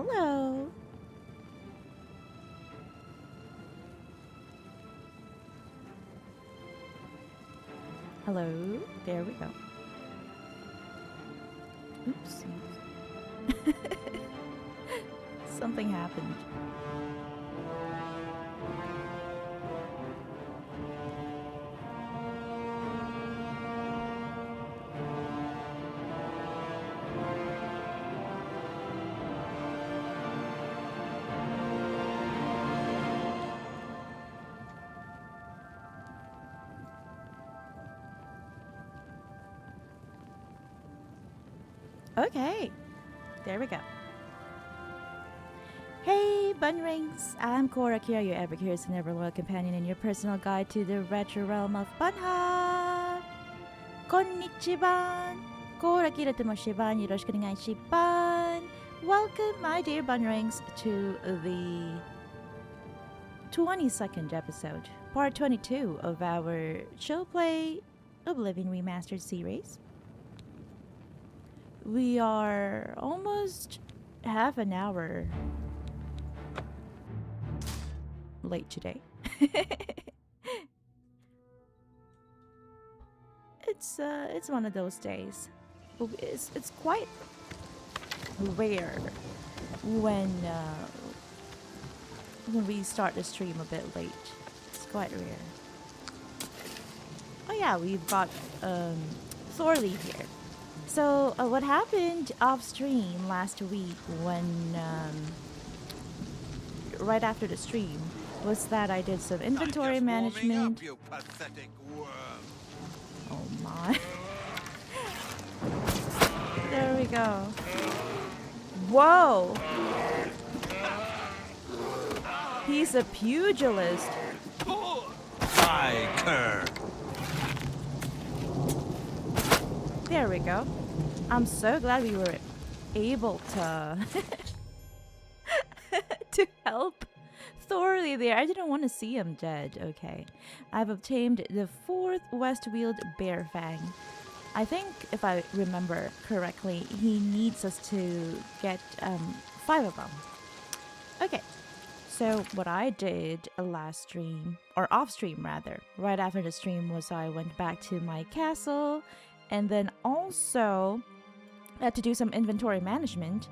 Hello. Hello. There we go. Oops. Something happened. Okay, there we go. Hey, Bunnrings! I'm Cora Kira, your ever-curious and ever-loyal companion and your personal guide to the retro realm of bunnhop! Konnichiwa! Cora Kira to Moshiban, yoroshiku onegai shiban! Welcome, my dear Bunnrings, to the 22nd episode, part 22 of our Chill Play Oblivion Remastered series. We are almost half an hour late today. It's one of those days. It's quite rare when we start the stream a bit late. It's quite rare. Oh yeah, we've got Thorley here. So what happened off stream last week when right after the stream was that I did some inventory management. Up, you pathetic worm. Oh my. There we go. Whoa! He's a pugilist. I cur. There we go. I'm so glad we were able to to help Thorley there. I didn't want to see him dead. Okay. I've obtained the 4th West-Wheeled Bear Fang. I think, if I remember correctly, he needs us to get 5 of them. Okay. So what I did last stream, or off stream rather, right after the stream, was I went back to my castle and then also had to do some inventory management.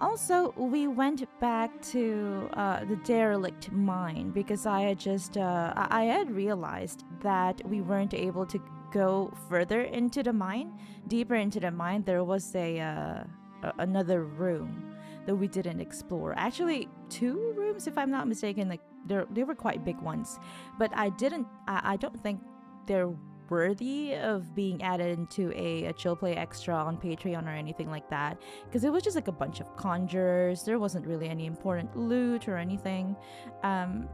Also, we went back to the derelict mine because I had just I had realized that we weren't able to go further into the mine, deeper into the mine. There was another room that we didn't explore. Actually, 2 rooms, if I'm not mistaken. Like they were quite big ones, but I don't think they're worthy of being added into a chill play extra on Patreon or anything like that, because it was just like a bunch of conjures. There wasn't really any important loot or anything,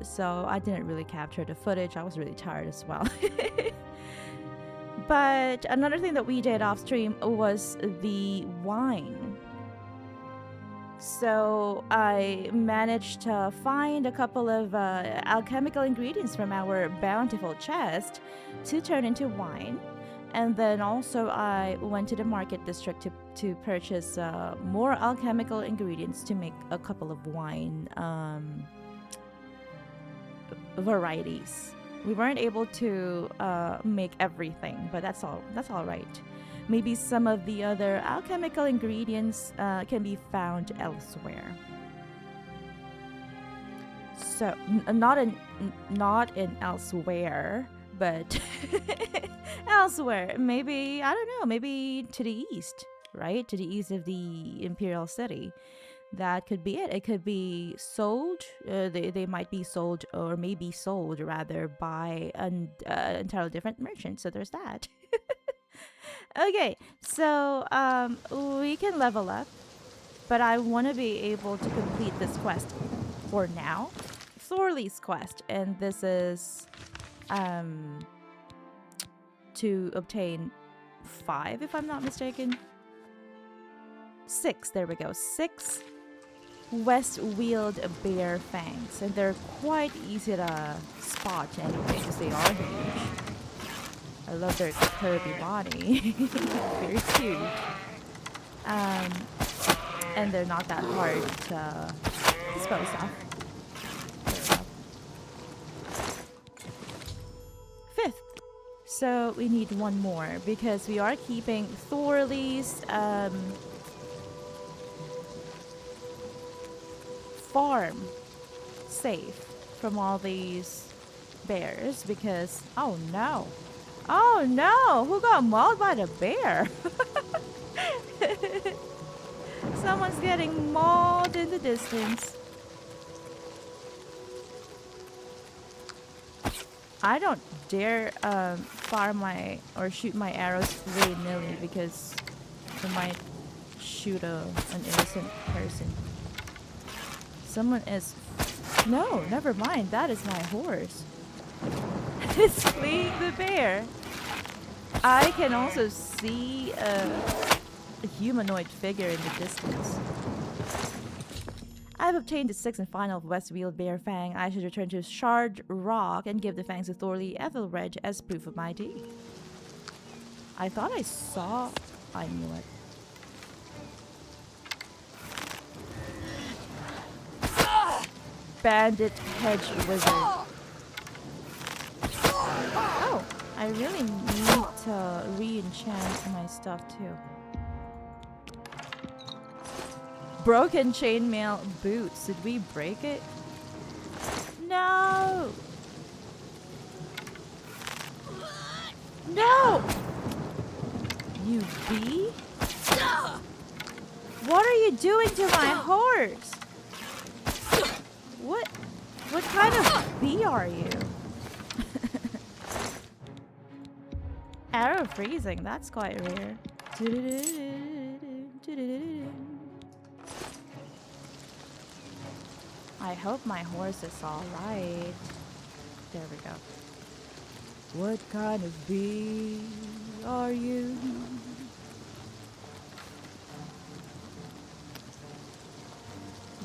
so I didn't really capture the footage. I was really tired as well. But another thing that we did off stream was the wine. So I managed to find a couple of alchemical ingredients from our bountiful chest to turn into wine. And then also I went to the market district to purchase more alchemical ingredients to make a couple of wine varieties. We weren't able to make everything, but that's all right. Maybe some of the other alchemical ingredients can be found elsewhere. So, not in elsewhere, but elsewhere. Maybe, I don't know, maybe to the east, right? To the east of the Imperial City. That could be it. It could be sold. They might be sold, or maybe sold rather, by an entirely different merchant. So there's that. Okay, so we can level up, but I want to be able to complete this quest for now. Thorley's quest, and this is to obtain 5, if I'm not mistaken. 6, there we go. 6 West-Wheeled Bear Fangs, and they're quite easy to spot anyway, because they are huge. I love their curvy body. Very cute. And they're not that hard to dispose of. There we go. Fifth. So we need one more because we are keeping Thorley's farm safe from all these bears because oh no, who got mauled by the bear? Someone's getting mauled in the distance. I don't dare fire my or shoot my arrows willy-nilly because I might shoot an innocent person. Someone is... No, never mind. That is my horse. It's fleeing the bear. I can also see a humanoid figure in the distance. I've obtained the sixth and final West-Wheeled Bear Fang. I should return to Shard Rock and give the fangs to Thorley Ethelred as proof of my deed. I thought I saw... I knew it. Bandit Hedge Wizard. Oh, I really need to re-enchant my stuff too. Broken chainmail boots. Did we break it? No! No! You bee? What are you doing to my horse? What kind of bee are you? Arrow freezing, that's quite rare. I hope my horse is alright. There we go. What kind of bee are you?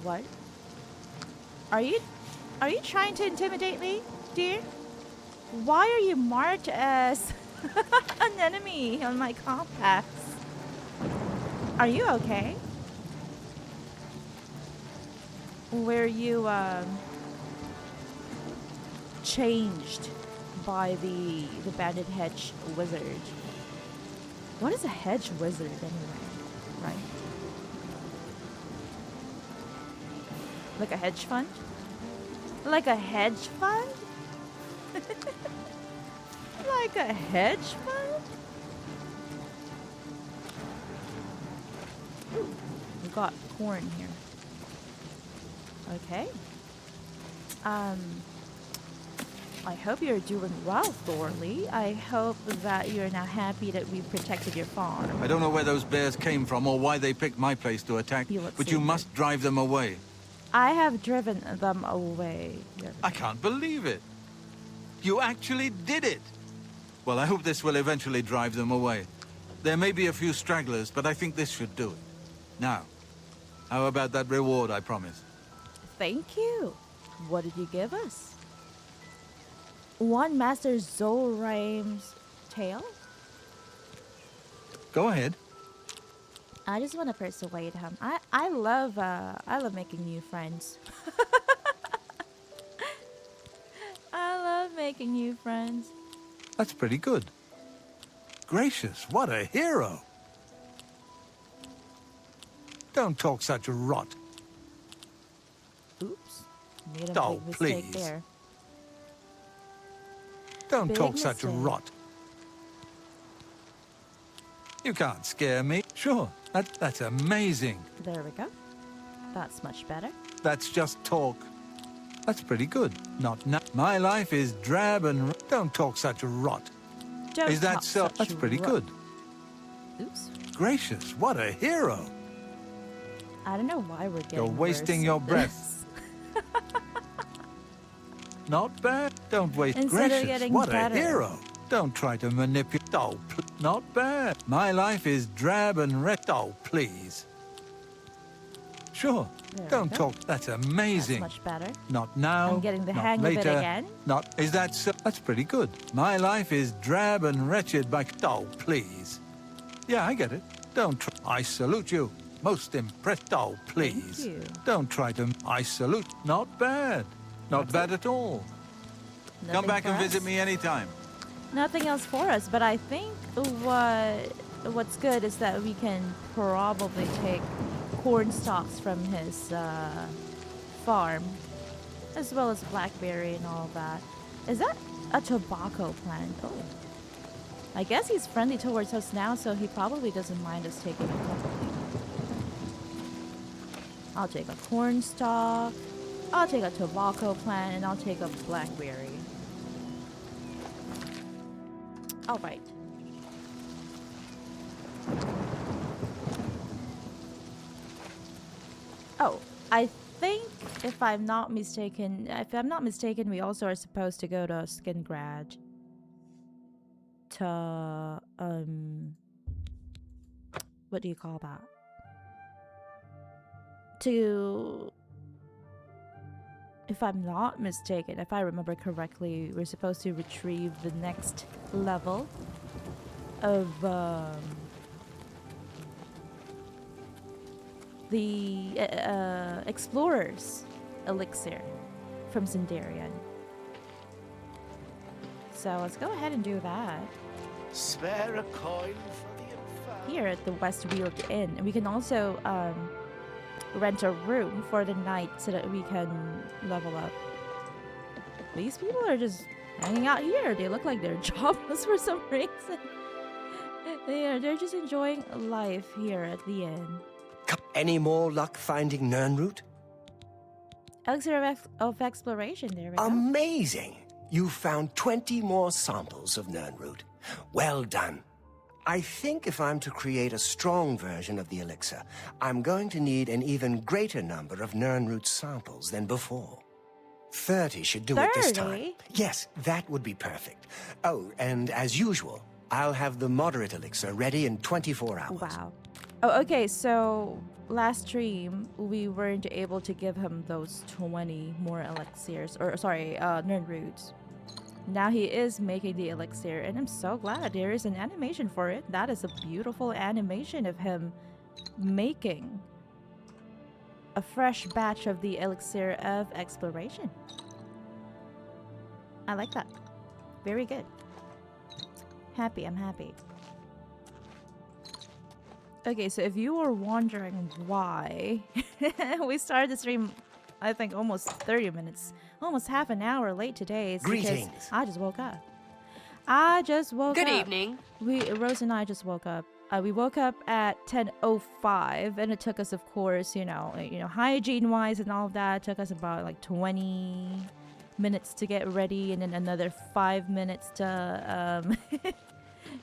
What? Are you trying to intimidate me, dear? Why are you marked as an enemy on my compass? Are you okay? Were you changed by the bandit hedge wizard? What is a hedge wizard anyway? Right? Like a hedge fund? Like a hedge fund? Like a hedge fund? Ooh, we got corn here. Okay. I hope you're doing well, Thorley. I hope that you're now happy that we protected your farm. I don't know where those bears came from or why they picked my place to attack, but you must drive them away. I have driven them away. I can't believe it. You actually did it. Well, I hope this will eventually drive them away. There may be a few stragglers, but I think this should do it. Now, how about that reward I promised? Thank you. What did you give us? One Master Zoraim's tail? Go ahead. I just want to persuade him. I love making new friends. I love making new friends. That's pretty good. Gracious, what a hero. Don't talk such rot. Oops. Made a big mistake there. Don't Big talk such mistake. rot. You can't scare me. Sure, that's amazing. There we go. That's much better. That's just talk. That's pretty good. Not now. My life is drab and... Don't talk such rot. Don't Is that talk so? such That's pretty rot. good. Oops. Gracious, what a hero. I don't know why we're getting You're wasting worse your at breath. this. Not bad. Don't waste. Instead of Gracious, getting what better. a hero. Don't try to manipulate. Oh, not bad. My life is drab and Oh, please. Sure. There we Don't go. talk. That's amazing. That's much better. Not now. I'm getting the not hang later, of it again. Not. Is that so? That's pretty good. My life is drab and wretched by... Oh, please. Yeah, I get it. Don't try. I salute you. Most impressed. Oh, please. you. Don't try to... I salute. Not bad. Not bad at all. Come Nothing back for and us? visit me anytime. Nothing else for us, but I think what's good is that we can probably take corn stalks from his farm, as well as blackberry and all that. Is that a tobacco plant? Oh. I guess he's friendly towards us now, so he probably doesn't mind us taking a couple. I'll take a corn stalk, I'll take a tobacco plant, and I'll take a blackberry. Alright. Oh, I think if I'm not mistaken, we also are supposed to go to Skingrad. To what do you call that? To, if I'm not mistaken, if I remember correctly, we're supposed to retrieve the next level of the explorer's elixir from Zindarian. So let's go ahead and do that. Spare a coin for the infernal. Here at the Westfield Inn. And we can also rent a room for the night so that we can level up. These people are just hanging out here. They look like they're jobless for some reason. They're just enjoying life here at the inn. Any more luck finding Nirnroot? Elixir of exploration, there we go. Amazing! You found 20 more samples of Nirnroot. Well done. I think if I'm to create a strong version of the elixir, I'm going to need an even greater number of Nirnroot samples than before. 30 should do it this time. 30? Yes, that would be perfect. Oh, and as usual, I'll have the moderate elixir ready in 24 hours. Wow. Oh, okay, so last stream, we weren't able to give him those 20 more elixirs, or sorry, Nirnroots. Now he is making the elixir, and I'm so glad there is an animation for it. That is a beautiful animation of him making a fresh batch of the elixir of exploration. I like that. Very good. Happy, I'm happy. Okay, so if you were wondering why we started the stream, I think almost 30 minutes, almost half an hour late today, it's because Greetings. I just woke up. I just woke up. Good evening. Rose and I just woke up. We woke up at 10:05, and it took us, of course, hygiene-wise and all of that, it took us about like 20 minutes to get ready, and then another 5 minutes to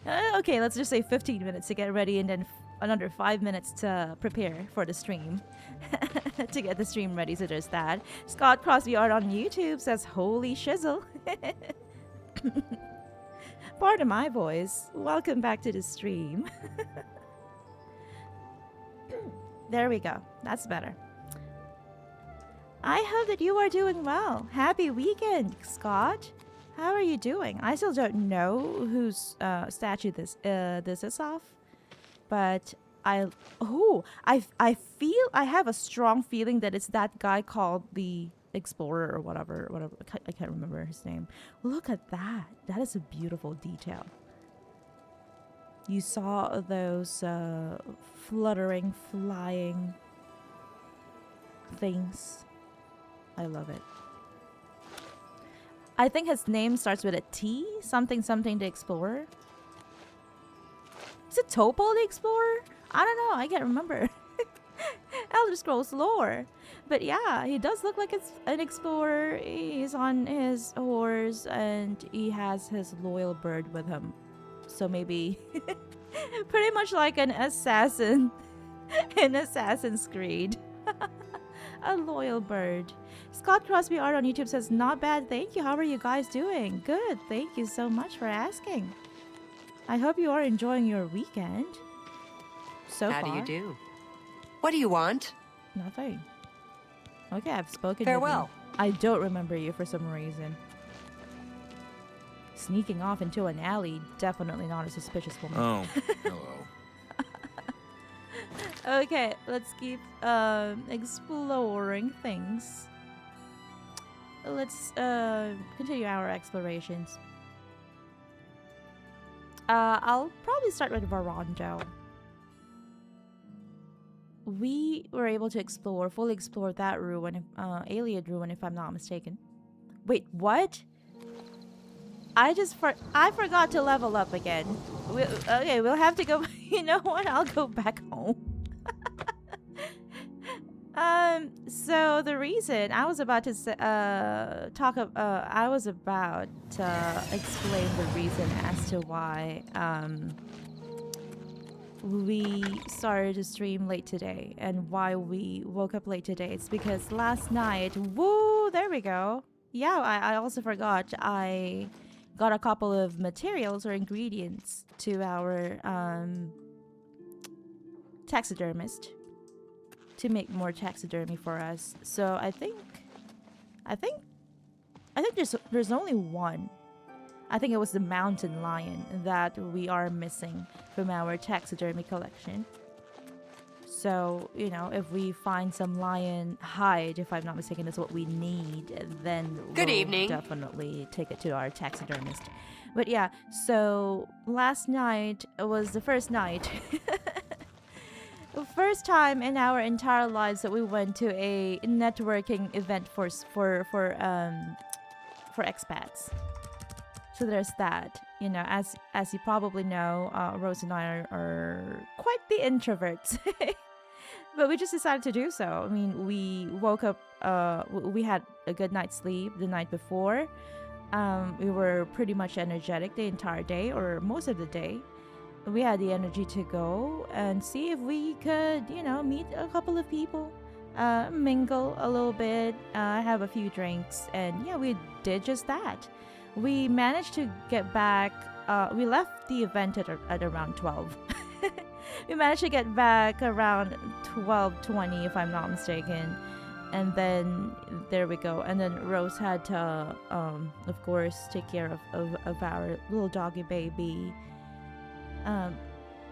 okay, let's just say 15 minutes to get ready, and then another 5 minutes to prepare for the stream. To get the stream ready, so there's that. Scott Crosby Art on YouTube says, holy shizzle. Pardon my voice. Welcome back to the stream. There we go. That's better. I hope that you are doing well. Happy weekend, Scott. How are you doing? I still don't know whose statue this is of, but I feel, I have a strong feeling that it's that guy called the Explorer or whatever. I can't remember his name. Look at that. That is a beautiful detail. You saw those fluttering, flying things. I love it. I think his name starts with a T. Something the Explorer. Is it Topo the Explorer? I don't know. I can't remember. Elder Scrolls lore. But yeah, he does look like it's an explorer. He's on his horse and he has his loyal bird with him. So maybe pretty much like an assassin in Assassin's Creed. A loyal bird. Scott Crosby Art on YouTube says, not bad, thank you. How are you guys doing? Good, thank you so much for asking. I hope you are enjoying your weekend. So far. How do you do? What do you want? Nothing. Okay, I've spoken. Farewell. With you. I don't remember you for some reason. Sneaking off into an alley, definitely not a suspicious woman. Oh, hello. Okay, let's keep exploring things. Let's continue our explorations. I'll probably start with Varondo. We were able to fully explore that ruin, Alien ruin, if I'm not mistaken. Wait, what? I forgot to level up again. Okay, we'll have to go. You know what? I'll go back home. So the reason I was about to I was about to explain the reason as to why we started to stream late today and why we woke up late today. It's because last night, there we go. Yeah, I also forgot I got a couple of materials or ingredients to our taxidermist to make more taxidermy for us. So I think there's only one. I think it was the mountain lion that we are missing from our taxidermy collection. So, you know, if we find some lion hide, if I'm not mistaken, that's what we need, then Good we'll evening. definitely take it to our taxidermist. But yeah, so last night was the first night. The first time in our entire lives that we went to a networking event for expats. So there's that. You know, as you probably know, Rose and I are quite the introverts. But we just decided to do so. I mean, we woke up, we had a good night's sleep the night before. We were pretty much energetic the entire day, or most of the day. We had the energy to go and see if we could, you know, meet a couple of people, mingle a little bit, have a few drinks, and yeah, we did just that. We managed to get back. We left the event at around 12. We managed to get back around 12:20, if I'm not mistaken. And then there we go. And then Rose had to, of course, take care of our little doggy baby.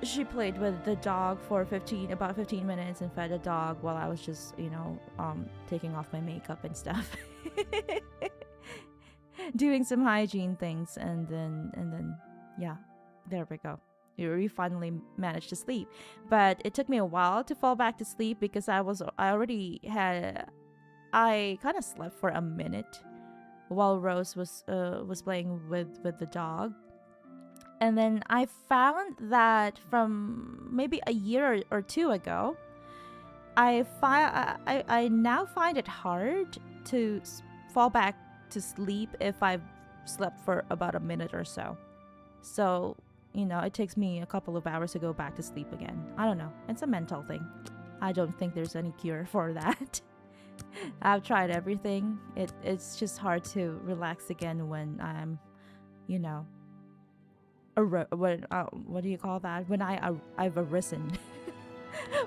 She played with the dog for about 15 minutes and fed the dog while I was just, you know, taking off my makeup and stuff. Doing some hygiene things, and then yeah, there we go. We finally managed to sleep, but it took me a while to fall back to sleep because I kind of slept for a minute while Rose was playing with the dog. And then I found that from maybe a year or two ago, I now find it hard to fall back to sleep if I've slept for about a minute or so. So, you know, it takes me a couple of hours to go back to sleep again. I don't know. It's a mental thing. I don't think there's any cure for that. I've tried everything. It's just hard to relax again when I'm, you know, what do you call that? When I've arisen.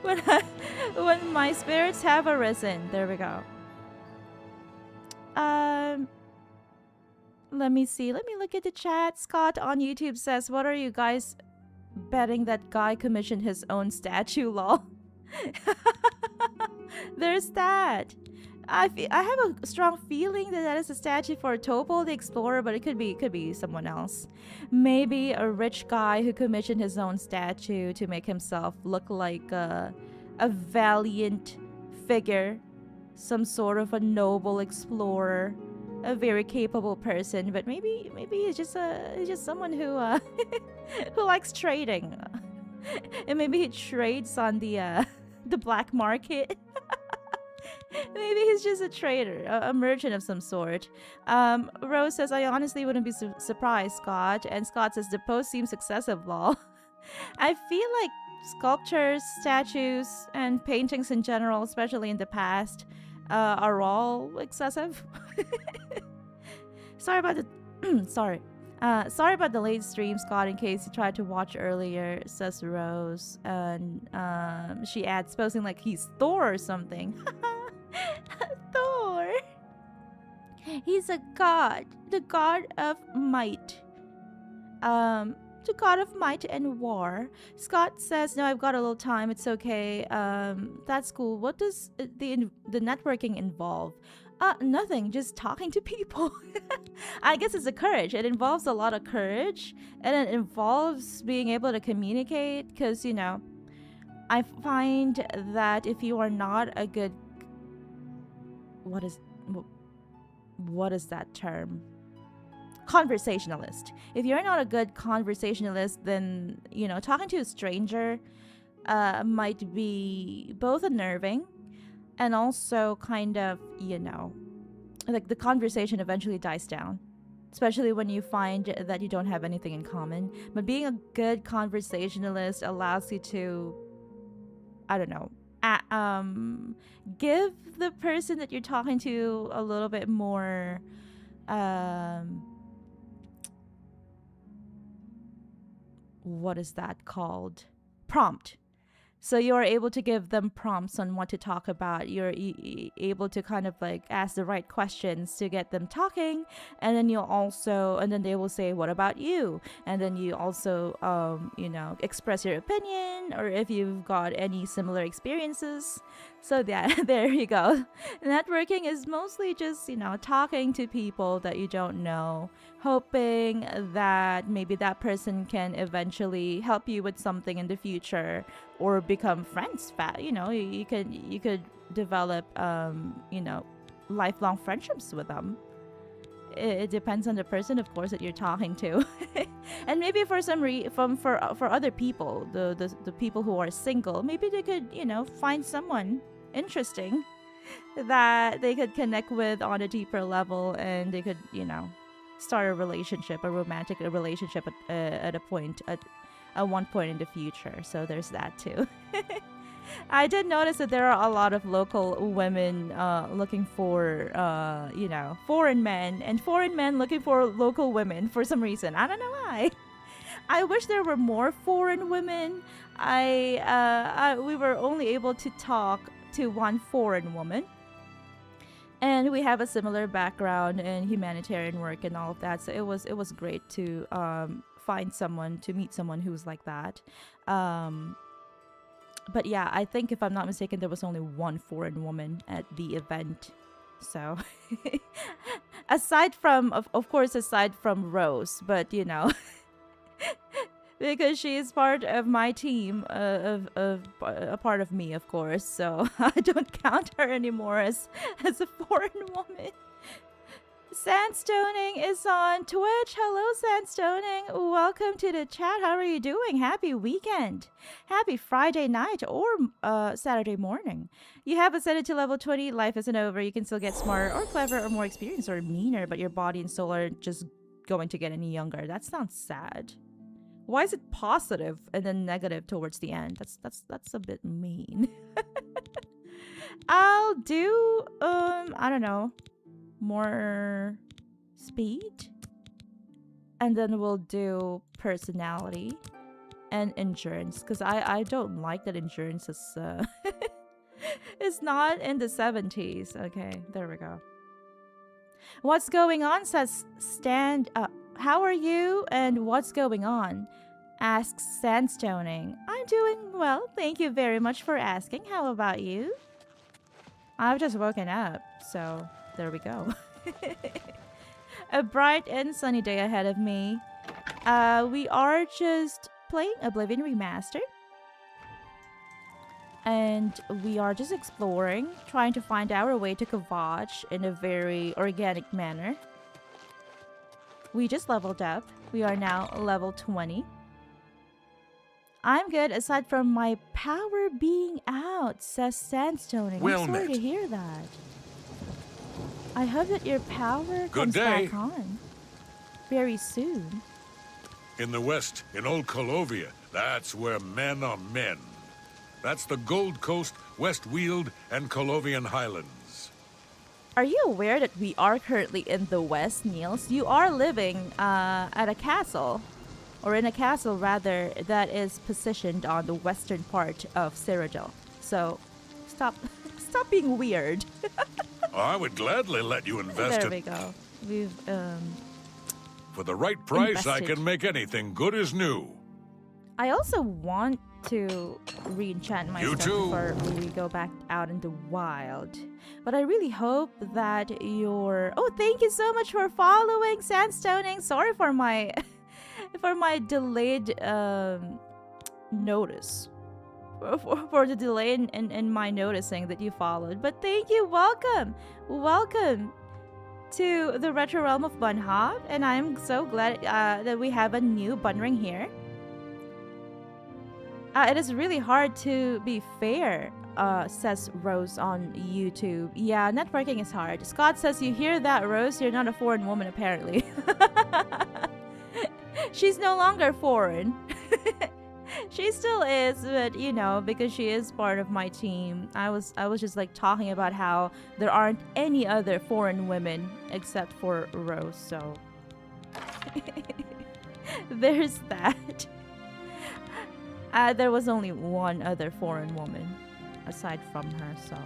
when my spirits have arisen. There we go. Let me see. Let me look at the chat. Scott on YouTube says, "What are you guys betting that guy commissioned his own statue?" Lol. There's that. I have a strong feeling that is a statue for Topol the Explorer, but it could be someone else. Maybe a rich guy who commissioned his own statue to make himself look like a valiant figure, some sort of a noble explorer, a very capable person. But maybe he's just someone who who likes trading, and maybe he trades on the black market. Maybe he's just a trader, a merchant of some sort. Rose says, "I honestly wouldn't be surprised, Scott." And Scott says, "The post seems excessive, lol." I feel like sculptures, statues, and paintings in general, especially in the past, are all excessive. Sorry about the sorry about the late stream, Scott, in case you tried to watch earlier, says Rose. And she adds, posing like he's Thor or something. Thor. He's a god, the god of might. to God of Might and War. Scott says, no, I've got a little time. It's okay. That's cool. What does the networking involve? Nothing. Just talking to people. I guess it's a courage. It involves a lot of courage. And it involves being able to communicate. Because, you know, I find that if you are not a good... What is that term? Conversationalist. If you're not a good conversationalist, then, you know, talking to a stranger might be both unnerving and also kind of, you know, like the conversation eventually dies down, especially when you find that you don't have anything in common. But being a good conversationalist allows you to, I don't know, give the person that you're talking to a little bit more what is that called? Prompt. So you're able to give them prompts on what to talk about. You're able to kind of like ask the right questions to get them talking. And then then they will say, what about you? And then you also, you know, express your opinion or if you've got any similar experiences. So yeah, there you go. Networking is mostly just, you know, talking to people that you don't know, hoping that maybe that person can eventually help you with something in the future or become friends. You know, you could develop, you know, lifelong friendships with them. It depends on the person, of course, that you're talking to. And maybe for for other people, the people who are single, maybe they could, you know, find someone interesting that they could connect with on a deeper level, and they could, you know, start a relationship, a romantic relationship at one point in the future. So there's that too. I did notice that there are a lot of local women looking for, you know, foreign men, and foreign men looking for local women for some reason. I don't know why. I wish there were more foreign women. We were only able to talk to one foreign woman. And we have a similar background in humanitarian work and all of that. So it was great to meet someone who's like that. But yeah, I think if I'm not mistaken, there was only one foreign woman at the event. So aside from, of course, aside from Rose, but you know, because she is part of my team, of a part of me, of course. So I don't count her anymore as a foreign woman. Sandstoning is on Twitch. Hello, Sandstoning. Welcome to the chat. How are you doing? Happy weekend. Happy Friday night or Saturday morning. You have ascended to level 20. Life isn't over. You can still get smarter or clever or more experienced or meaner, but your body and soul are just going to get any younger. That sounds sad. Why is it positive and then negative towards the end? That's a bit mean. I'll do I don't know, more speed, and then we'll do personality and endurance, because I don't like that endurance is is not in the 70s. Okay, there we go. What's going on, says Stand Up. How are you and what's going on? Asks Sandstoning. I'm doing well, thank you very much for asking. How about you? I've just woken up, so there we go. A bright and sunny day ahead of me. We are just playing Oblivion Remastered. And we are just exploring, trying to find our way to Kvatch in a very organic manner. We just leveled up. We are now level 20. I'm good aside from my power being out, says Sandstoning. Well I'm sorry met. to hear that. I hope that your power comes back on very soon. In the west, in Old Colovia, that's where men are men. That's the Gold Coast, West Weald, and Colovian Highlands. Are you aware that we are currently in the west, Niels? You are living at a castle, or in a castle rather, that is positioned on the western part of Cyrodiil. So, stop being weird. I would gladly let you invest There in... we go. We've For the right price, I Infested. can make anything good as new. I also want to re-enchant my You stuff too. before we go back out in the wild. But I really hope that you're... Oh, thank you so much for following, Sandstoning. Sorry for my for my delayed notice. For the delay in my noticing that you followed. But thank you. Welcome. Welcome to the retro realm of bunnhop. And I'm so glad that we have a new bunnring here. It is really hard to be fair, says Rose on YouTube. Yeah, networking is hard. Scott says, you hear that, Rose? You're not a foreign woman, apparently. She's no longer foreign. She still is, but you know, because she is part of my team. I was just like talking about how there aren't any other foreign women except for Rose, so there's that. There was only one other foreign woman aside from her, so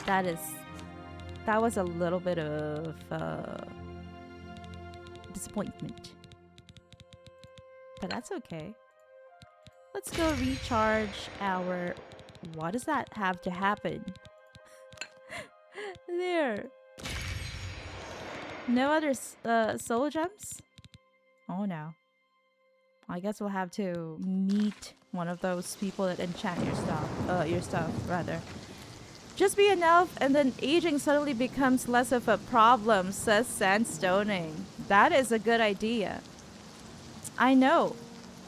that was a little bit of disappointment. But that's okay. Let's go recharge our... What does that have to happen? There. No other soul gems? Oh no. I guess we'll have to meet one of those people that enchant your stuff, rather. Just be an elf and then aging suddenly becomes less of a problem, says Sandstoning. That is a good idea. I know.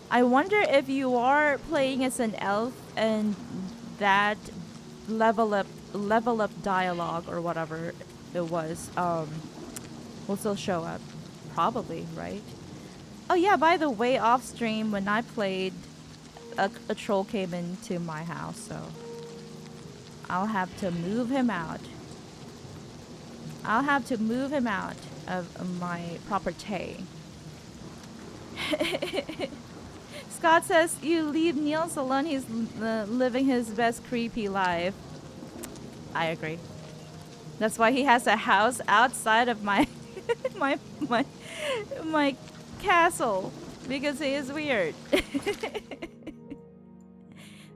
I wonder if you are playing as an elf and that level up dialogue or whatever it was will still show up. Probably, right? Oh yeah, by the way, off stream when I played, a troll came into my house, so I'll have to move him out. I'll have to move him out of my property. Scott says, you leave Niels alone, he's living his best creepy life. I agree. That's why he has a house outside of my my castle, because he is weird.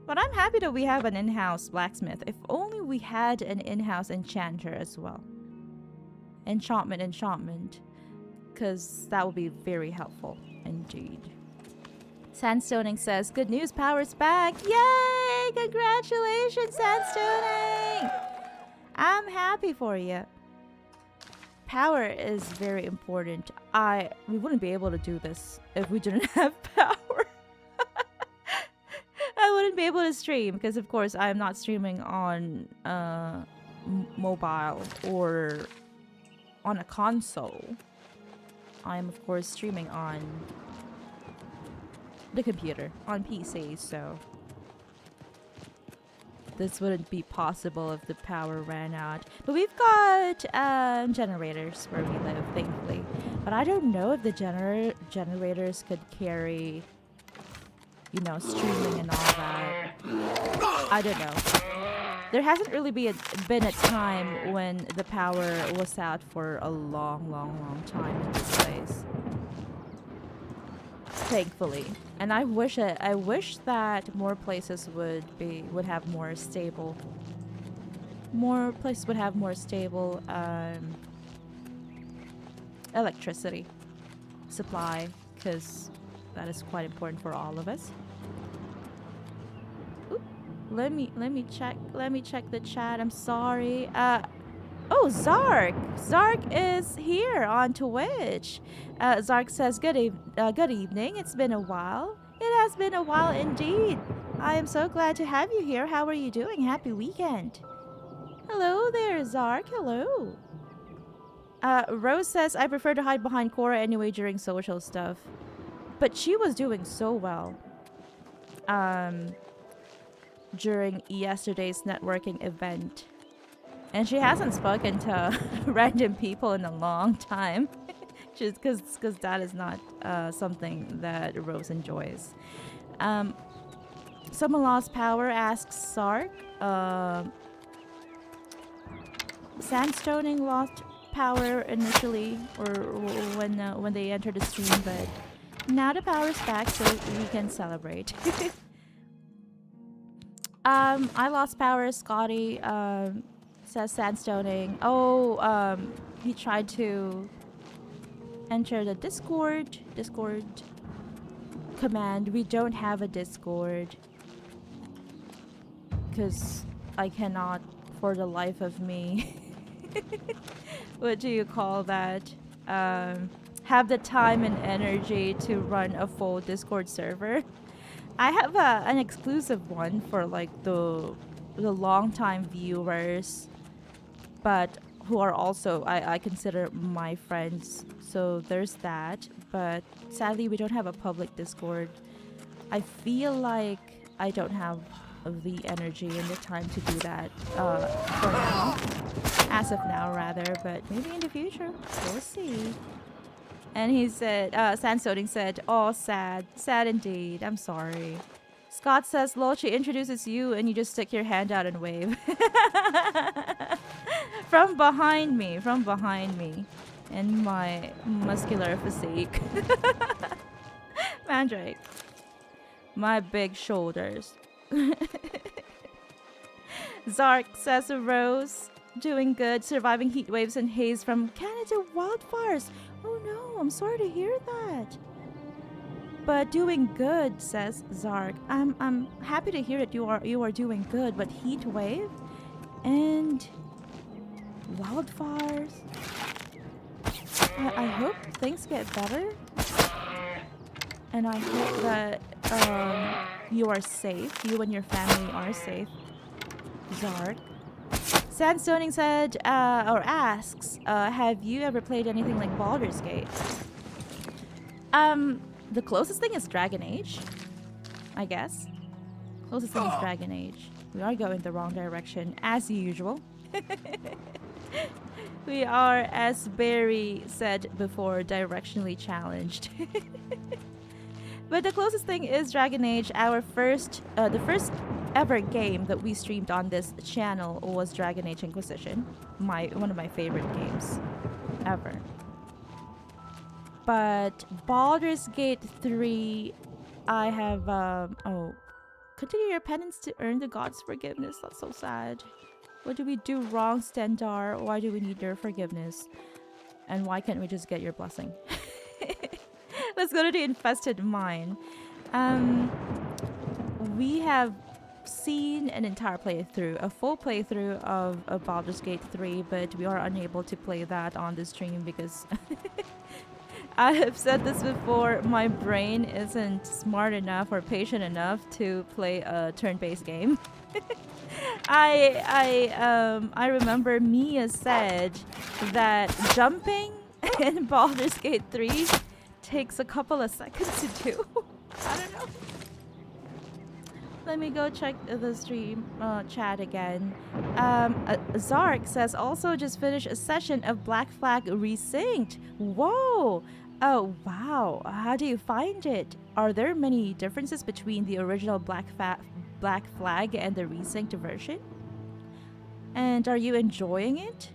But I'm happy that we have an in-house blacksmith. If only we had an in-house enchanter as well. Enchantment. Because that would be very helpful indeed. Sandstoning says, good news, Power's back. Yay! Congratulations, Sandstoning! I'm happy for you. Power is very important. We wouldn't be able to do this if we didn't have power. I wouldn't be able to stream because, of course, I'm not streaming on mobile or on a console. I'm, of course, streaming on the computer, on PC, so this wouldn't be possible if the power ran out. But we've got generators where we live, thankfully. But I don't know if the generators could carry, you know, streaming and all that. I don't know. There hasn't really been a time when the power was out for a long time in this place. Thankfully. And I wish that more places would have more stable electricity supply, because that is quite important for all of us. Oop, let me check the chat. I'm sorry. Oh, Zark is here on Twitch. Zark says, good evening. It's been a while. It has been a while indeed. I am so glad to have you here. How are you doing? Happy weekend. Hello there, Zark. Hello. Rose says, I prefer to hide behind Cora anyway during social stuff. But she was doing so well. During yesterday's networking event. And she hasn't spoken to random people in a long time. Just because that is not something that Rose enjoys. Someone lost power, asks Sark. Sandstoning lost power initially, or when they enter the stream, but now the power's back, so we can celebrate. I lost power. Scotty says sandstoning. Oh, he tried to enter the Discord command. We don't have a Discord because I cannot, for the life of me, what do you call that? Have the time and energy to run a full Discord server. I have an exclusive one for like the long-time viewers, but who are also I consider my friends. So there's that. But sadly, we don't have a public Discord. I feel like I don't have the energy and the time to do that for now. As of now, rather. But maybe in the future, we'll see. And he said, Sandstoning said, oh, sad. Sad indeed. I'm sorry. Scott says, lol, she introduces you and you just stick your hand out and wave. From behind me. In my muscular physique. Mandrake. My big shoulders. Zark says, Rose, doing good, surviving heat waves and haze from Canada wildfires. Oh no, I'm sorry to hear that. But doing good, says Zark. I'm happy to hear that you are doing good, but heat wave and wildfires. I hope things get better. And I hope that you are safe. You and your family are safe. Zark. Sandstoning said, or asks, have you ever played anything like Baldur's Gate? The closest thing is Dragon Age, I guess. Closest thing is Dragon Age. We are going the wrong direction, as usual. We are, as Barry said before, directionally challenged. But the closest thing is Dragon Age. Our the first ever game that we streamed on this channel was Dragon Age Inquisition. One of my favorite games ever. But Baldur's Gate 3, I have, continue your penance to earn the god's forgiveness. That's so sad. What do we do wrong, Stendar? Why do we need your forgiveness? And why can't we just get your blessing? Let's go to the infested mine. We have seen an entire playthrough, a full playthrough of Baldur's Gate 3, but we are unable to play that on the stream because I have said this before, my brain isn't smart enough or patient enough to play a turn-based game. I remember Mia said that jumping in Baldur's Gate 3 takes a couple of seconds to do. I don't know. Let me go check the stream chat again. Zark says, also just finished a session of Black Flag Resynced. Whoa! Oh, wow. How do you find it? Are there many differences between the original Black Flag and the resynced version? And are you enjoying it?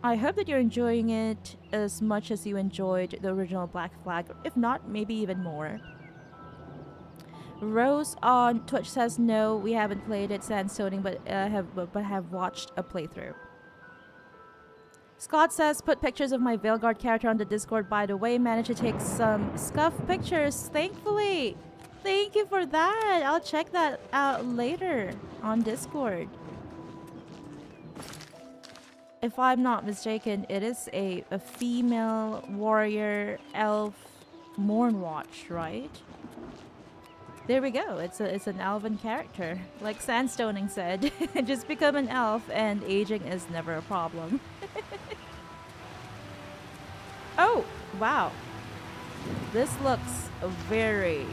I hope that you're enjoying it as much as you enjoyed the original Black Flag. If not, maybe even more. Rose on Twitch says, no, we haven't played it, Sandstoning, but have watched a playthrough. Scott says, put pictures of my Veilguard character on the Discord, by the way. Managed to take some scuff pictures, thankfully. Thank you for that. I'll check that out later on Discord. If I'm not mistaken, it is a female warrior elf Mournwatch, right? There we go. It's an elven character. Like Sandstoning said, just become an elf and aging is never a problem. Oh, wow. This looks very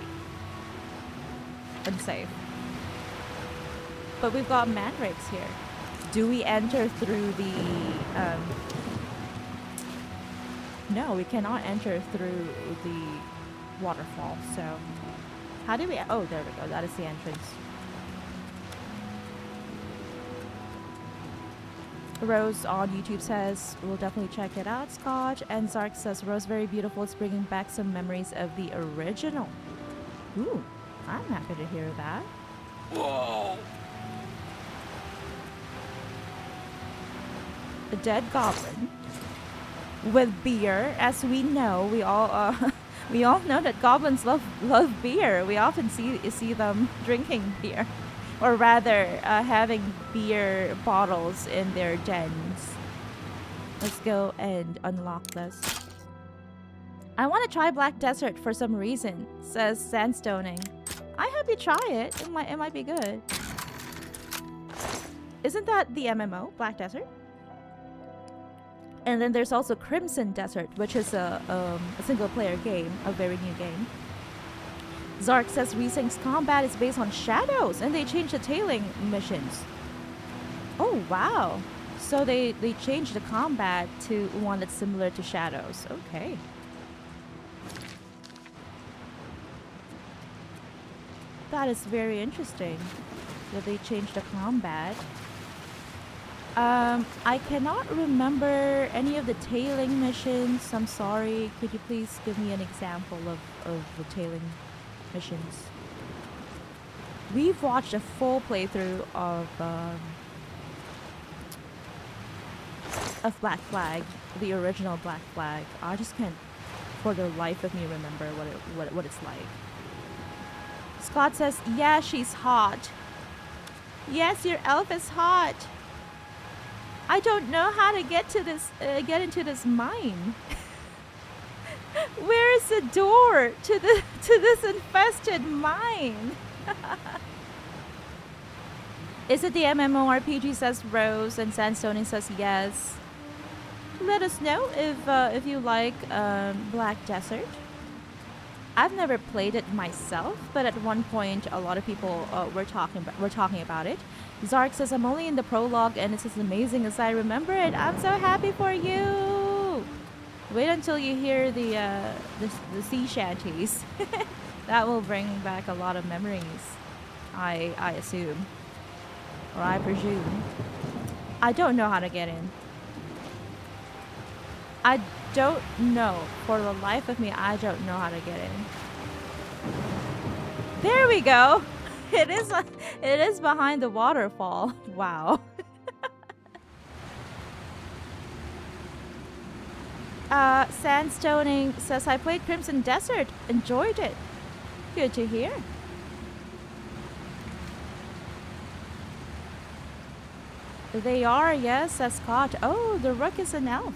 unsafe. But we've got mandrakes here. Do we enter through the... No, we cannot enter through the waterfall, so... How do we... Oh, there we go. That is the entrance. Rose on YouTube says, we'll definitely check it out, Scotch. And Zark says, Rose, very beautiful. It's bringing back some memories of the original. Ooh, I'm happy to hear that. Whoa! A dead goblin with beer. As we know, we all know that goblins love beer. We often see them drinking beer, or rather, having beer bottles in their dens. Let's go and unlock this. I want to try Black Desert for some reason, says Sandstoning. I hope you try it. It might be good. Isn't that the MMO, Black Desert? And then there's also Crimson Desert, which is a single-player game, a very new game. Zark says Resink's combat is based on shadows, and they changed the tailing missions. Oh, wow. So they changed the combat to one that's similar to shadows. Okay. That is very interesting that they changed the combat. I cannot remember any of the tailing missions. I'm sorry. Could you please give me an example of the tailing missions? We've watched a full playthrough of Black Flag, the original Black Flag. I just can't, for the life of me, remember what it's like. Scott says, "Yeah, she's hot. Yes, your elf is hot. I don't know how to get to this, get into this mine. Where is the door to this infested mine?" Is it the MMORPG, says Rose, and Sandstoning says yes. Let us know if you like Black Desert. I've never played it myself, but at one point a lot of people were talking about it. Zark says, I'm only in the prologue and it's as amazing as I remember it. I'm so happy for you. Wait until you hear the sea shanties. That will bring back a lot of memories, I assume, or I presume. I don't know how to get in. I don't know. For the life of me, I don't know how to get in. There we go. It is behind the waterfall. Wow. Sandstoning says, I played Crimson Desert. Enjoyed it. Good to hear. They are, yes, says Scott. Oh, the Rook is an elf.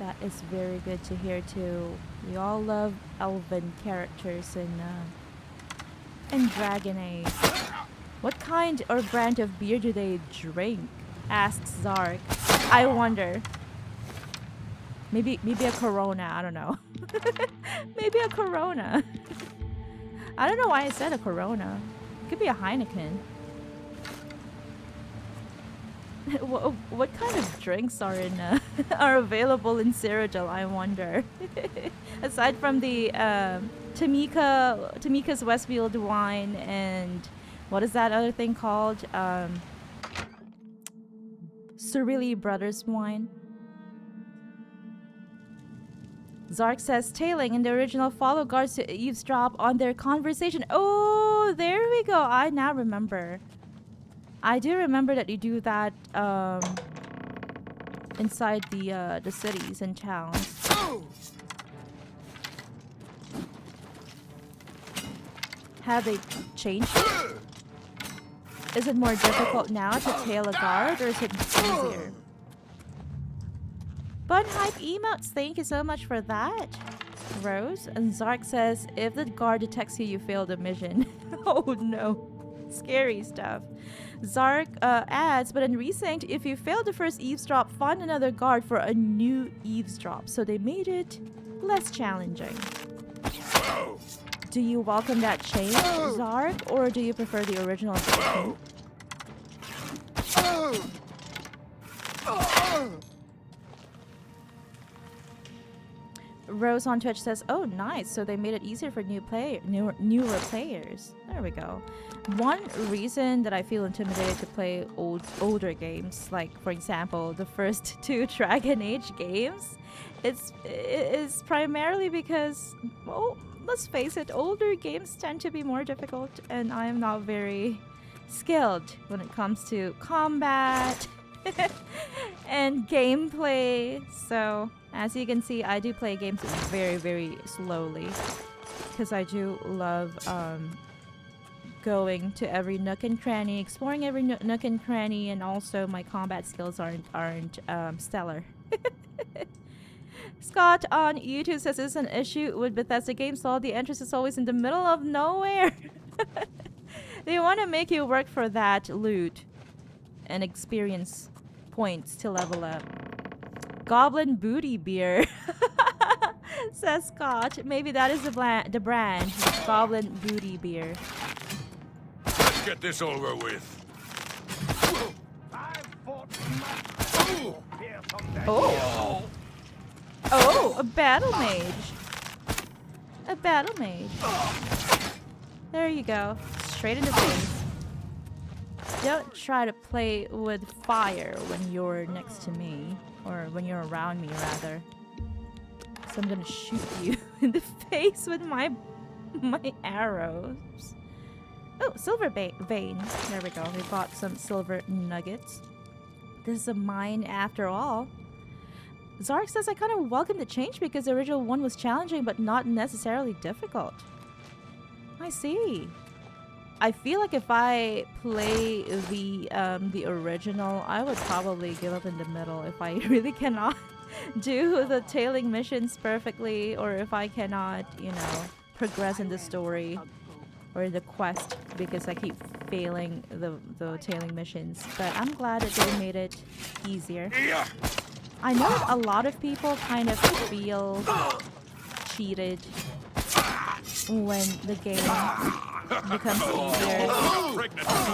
That is very good to hear too. We all love elven characters in Dragon Age. What kind or brand of beer do they drink? Asks Zark. I wonder. Maybe a Corona. I don't know. Maybe a Corona. I don't know why I said a Corona. It could be a Heineken. What kind of drinks are are available in Cyrodiil, I wonder? Aside from the Tamika's Westfield wine and what is that other thing called? Cerilli Brothers wine. Zark says tailing in the original follow guards to eavesdrop on their conversation. Oh, there we go. I now remember. I do remember that you do that inside the cities and towns. Have they changed it? Is it more difficult now to tail a guard, or is it easier? Bunnhype emotes, thank you so much for that. Rose. And Zark says, if the guard detects you, you failed the mission. Oh no. Scary stuff. Zark adds, but in Resynced, if you fail the first eavesdrop, find another guard for a new eavesdrop. So they made it less challenging. Do you welcome that change, Zark, or do you prefer the original version? Rose on Twitch says, "Oh, nice! So they made it easier for newer players." There we go. One reason that I feel intimidated to play older games, like for example, the first 2 Dragon Age games, is primarily because, well, let's face it, older games tend to be more difficult, and I am not very skilled when it comes to combat and gameplay. So as you can see, I do play games very, very slowly because I do love going to every nook and cranny, exploring every nook and cranny, and also my combat skills aren't stellar. Scott on YouTube says it's an issue with Bethesda games. All the entrance is always in the middle of nowhere. They want to make you work for that loot and experience points to level up. Goblin Booty Beer, says Scott. Maybe that is the brand. Goblin Booty Beer. Let's get this over with. Oh! Oh, a battle mage. A battle mage. There you go. Straight in the face. Don't try to play with fire when you're next to me. Or when you're around me, rather. So I'm gonna shoot you in the face with my arrows. Oh, silver vein. There we go. We bought some silver nuggets. This is a mine after all. Zark says, I kind of welcome the change because the original one was challenging but not necessarily difficult. I see. I feel like if I play the original, I would probably give up in the middle if I really cannot do the tailing missions perfectly, or if I cannot, you know, progress in the story or the quest because I keep failing the tailing missions. But I'm glad that they made it easier. I know that a lot of people kind of feel cheated when the game becomes easier,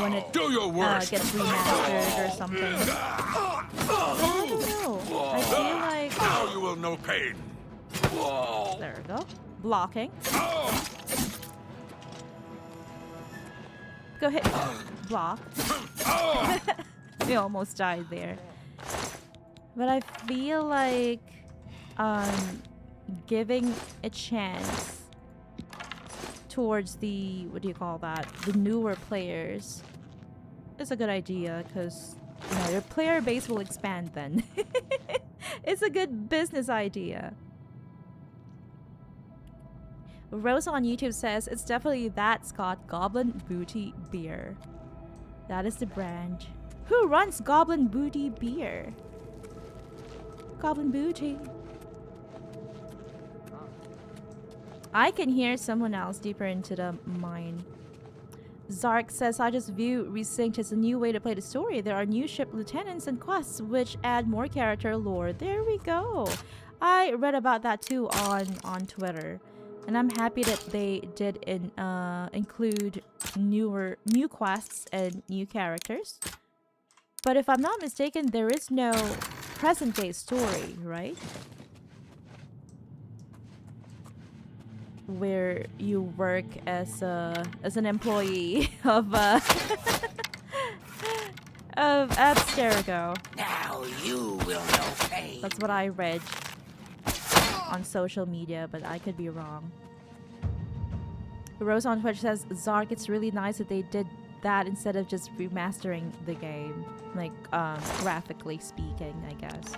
when it gets remastered or something. I don't know. I feel like... Now you will know pain. There we go. Blocking. Go hit. Block. We almost died there. But I feel like giving a chance towards the, what do you call that, the newer players is a good idea, because you know, your player base will expand then. It's a good business idea. Rosa on YouTube says, it's definitely that, Scott. Goblin Booty Beer. That is the brand. Who runs Goblin Booty Beer? Goblin Booty. I can hear someone else deeper into the mine. Zark says, I just view Resynced as a new way to play the story. There are new ship lieutenants and quests which add more character lore. There we go. I read about that too on Twitter. And I'm happy that they did include new quests and new characters. But if I'm not mistaken, there is no present day story, right? Where you work as an employee of Abstergo. Now you will know pain. That's what I read on social media, but I could be wrong. Rose on Twitch says, Zark, it's really nice that they did that instead of just remastering the game, like graphically speaking, I guess.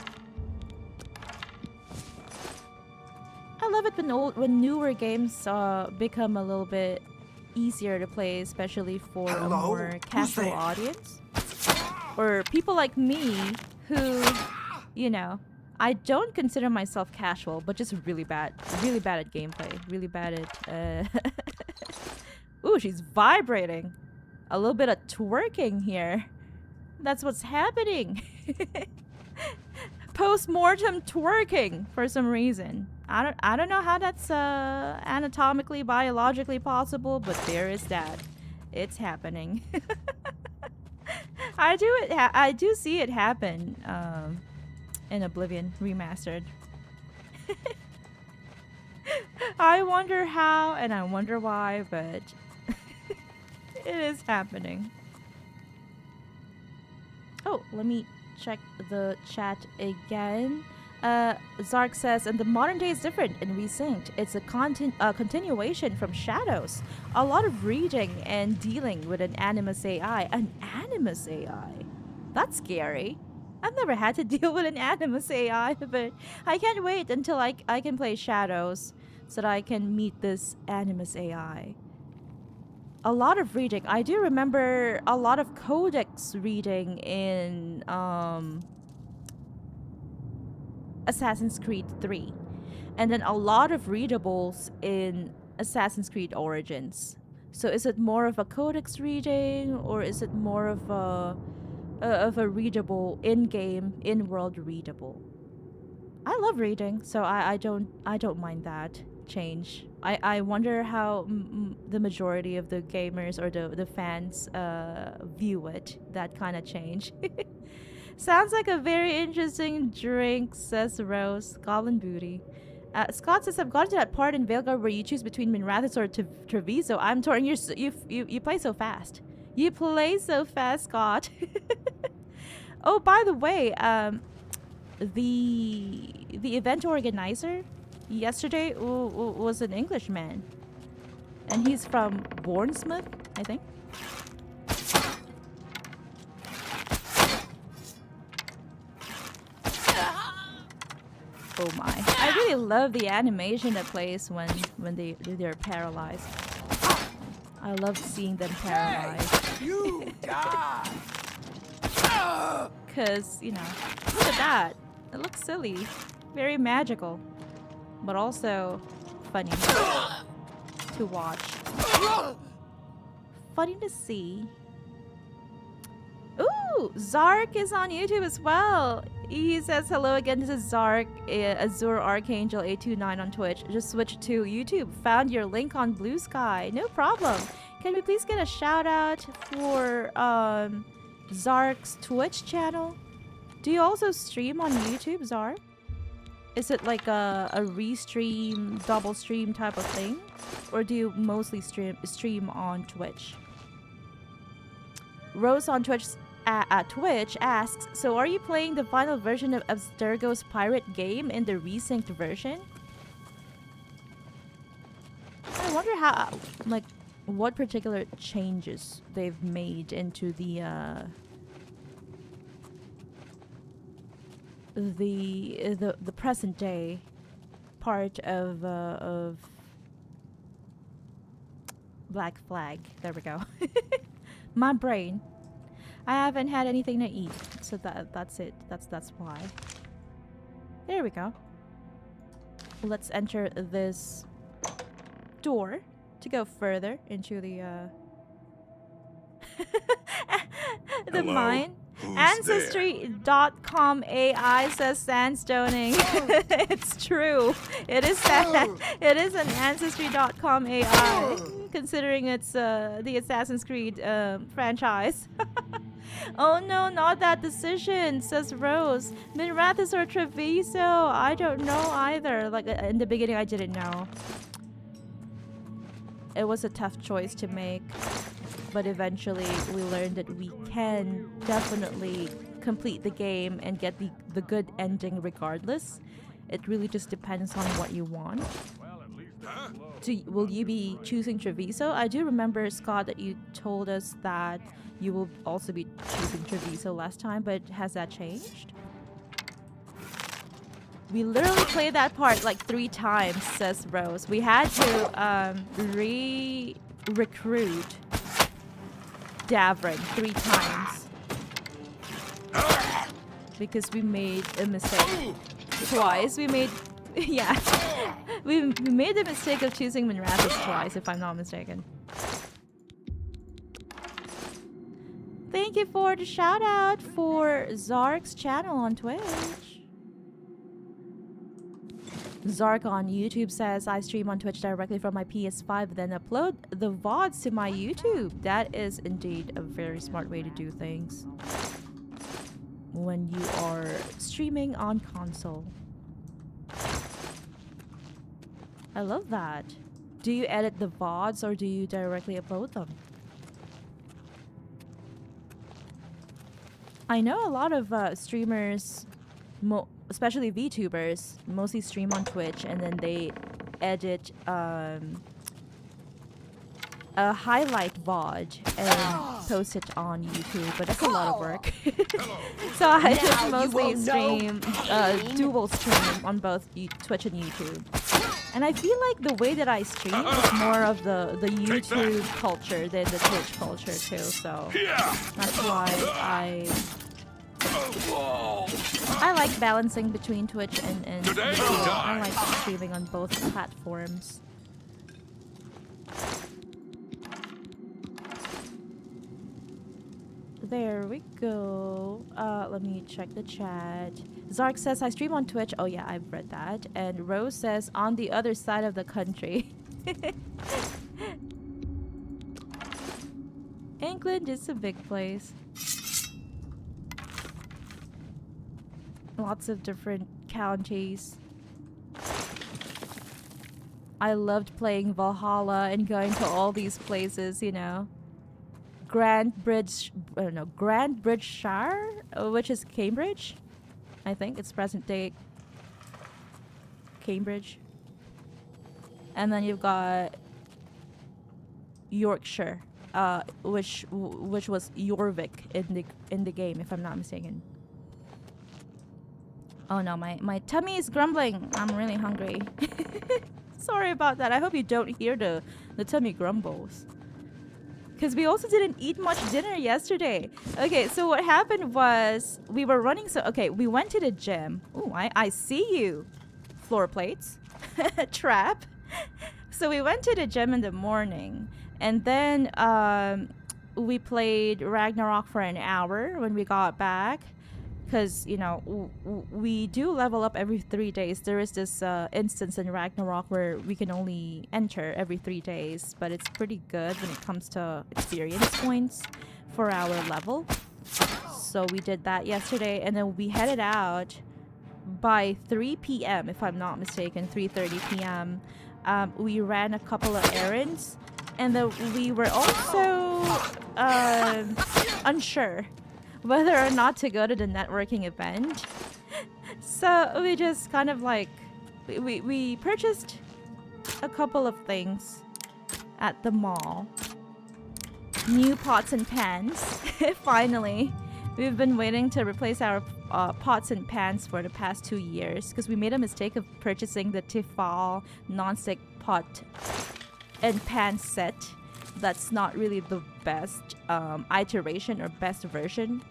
I love it when newer games become a little bit easier to play, especially for a more casual audience. Or people like me who, you know, I don't consider myself casual, but just really bad at gameplay, really bad at... Ooh, she's vibrating. A little bit of twerking here. That's what's happening. Post-mortem twerking for some reason. I don't know how that's anatomically, biologically possible, but there is that. It's happening. I do see it happen in Oblivion Remastered. I wonder how and I wonder why, but it is happening. Oh, let me check the chat again. Zark says, and the modern day is different and resynced. It's a continuation from Shadows. A lot of reading and dealing with an animus AI. An animus AI? That's scary. I've never had to deal with an animus AI, but I can't wait until I can play Shadows so that I can meet this animus AI. A lot of reading. I do remember a lot of codex reading in Assassin's Creed 3. And then a lot of readables in Assassin's Creed Origins. So is it more of a codex reading or is it more of a readable in-game, in-world readable? I love reading, so I don't mind that change. I wonder how the majority of the gamers or the fans view it, that kind of change. Sounds like a very interesting drink, says Rose. Goblin booty. Scott says, I've gotten to that part in Veilguard where you choose between Minrathous or Treviso. I'm torn. You play so fast. You play so fast, Scott. Oh, by the way, the event organizer yesterday was an Englishman, and he's from Bournemouth, I think. Oh my! I really love the animation that plays when they're paralyzed. I love seeing them paralyzed. Hey, you die. Cause you know, look at that. It looks silly, very magical, but also funny to watch. Funny to see. Ooh, Zark is on YouTube as well. He says hello again. This is Zark, Azure Archangel 829 on Twitch. Just switch to YouTube. Found your link on Blue Sky. No problem. Can we please get a shout out for Zark's Twitch channel? Do you also stream on YouTube, Zark? Is it like a restream, double stream type of thing? Or do you mostly stream on Twitch? Rose on Twitch asks, so are you playing the final version of Abstergo's pirate game in the resynced version? I wonder how, like, what particular changes they've made into the present day part of Black Flag. There we go. My brain. I haven't had anything to eat, so that's it. That's why. There we go. Let's enter this door to go further into the the Hello? mine. Who's Ancestry.com AI says sandstoning. It's true. It is it is an Ancestry.com AI, considering it's the Assassin's Creed franchise. Oh no, not that decision, says Rose. Minrathous or Treviso? I don't know either. Like, in the beginning, I didn't know. It was a tough choice to make, but eventually we learned that we can definitely complete the game and get the good ending regardless. It really just depends on what you want. Will you be choosing Treviso? I do remember, Scott, that you told us that you will also be choosing Treviso last time, but has that changed? We literally played that part like 3 times, says Rose. We had to recruit Davrin 3 times because we made a mistake twice. We made we made the mistake of choosing Minrathous twice, if I'm not mistaken. Thank you for the shout out for Zark's channel on Twitch. Zark on YouTube says, I stream on Twitch directly from my PS5, then upload the VODs to my YouTube. That is indeed a very smart way to do things when you are streaming on console. I love that. Do you edit the VODs or do you directly upload them? I know a lot of streamers, especially VTubers, mostly stream on Twitch and then they edit a highlight VOD and post it on YouTube, but that's a lot of work. So I just mostly stream, dual stream on both Twitch and YouTube. And I feel like the way that I stream is more of the YouTube culture than the Twitch culture too, so that's why I like balancing between Twitch and YouTube. I like streaming on both platforms. There we go. Let me check the chat. Zark says, I stream on Twitch. Oh yeah, I've read that. And Rose says, on the other side of the country. England is a big place. Lots of different counties. I loved playing Valhalla and going to all these places, you know. Grandbridgeshire, which is Cambridge. I think it's present day Cambridge. And then you've got Yorkshire, which was Jorvik in the game, if I'm not mistaken. Oh no, my tummy is grumbling. I'm really hungry. Sorry about that. I hope you don't hear the tummy grumbles. Because we also didn't eat much dinner yesterday. Okay, so what happened was we were running. So, okay, we went to the gym. Ooh, I see you. Floor plates. Trap. So we went to the gym in the morning. And then we played Ragnarok for an hour when we got back. Because, you know, we do level up every 3 days. There is this instance in Ragnarok where we can only enter every 3 days. But it's pretty good when it comes to experience points for our level. So we did that yesterday. And then we headed out by 3 p.m. if I'm not mistaken, 3:30 p.m. We ran a couple of errands. And then we were also unsure whether or not to go to the networking event. So we just kind of like we purchased a couple of things at the mall. New pots and pans. Finally, we've been waiting to replace our pots and pans for the past 2 years because we made a mistake of purchasing the Tefal non-stick pot and pan set. That's not really the best iteration or best version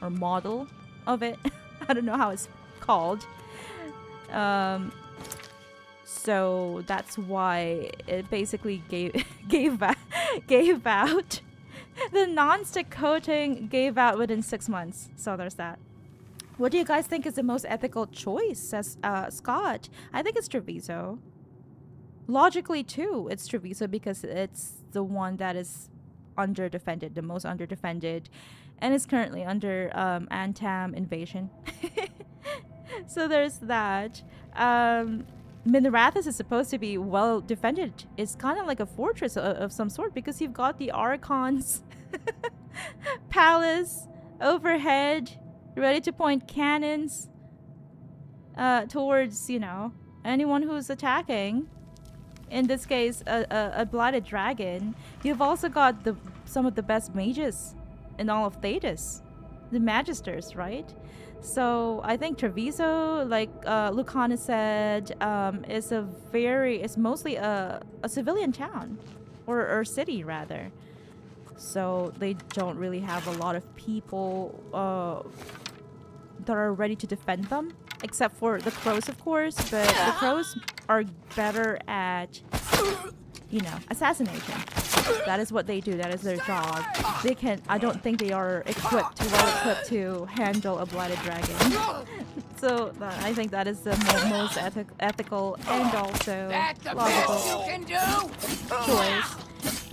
or model of it. I don't know how it's called. So that's why it basically gave out. The non-stick coating gave out within 6 months. So there's that. What do you guys think is the most ethical choice? Says Scott. I think it's Treviso. Logically too, it's Treviso because it's the one that is under-defended, the most under-defended, and is currently under Antam invasion. So there's that. Minrathous is supposed to be well defended. It's kind of like a fortress of some sort because you've got the Archon's palace overhead, ready to point cannons towards, you know, anyone who's attacking. In this case, a blooded dragon. You've also got some of the best mages in all of Thetis, the Magisters, right? So I think Treviso, like Lucana said, is mostly a civilian town, or city rather. So they don't really have a lot of people that are ready to defend them. Except for the crows, of course, but the crows are better at, you know, assassination. That is what they do. That is their job. They can. I don't think they are well equipped to handle a blooded dragon. So I think that is the most ethical and also logical choice.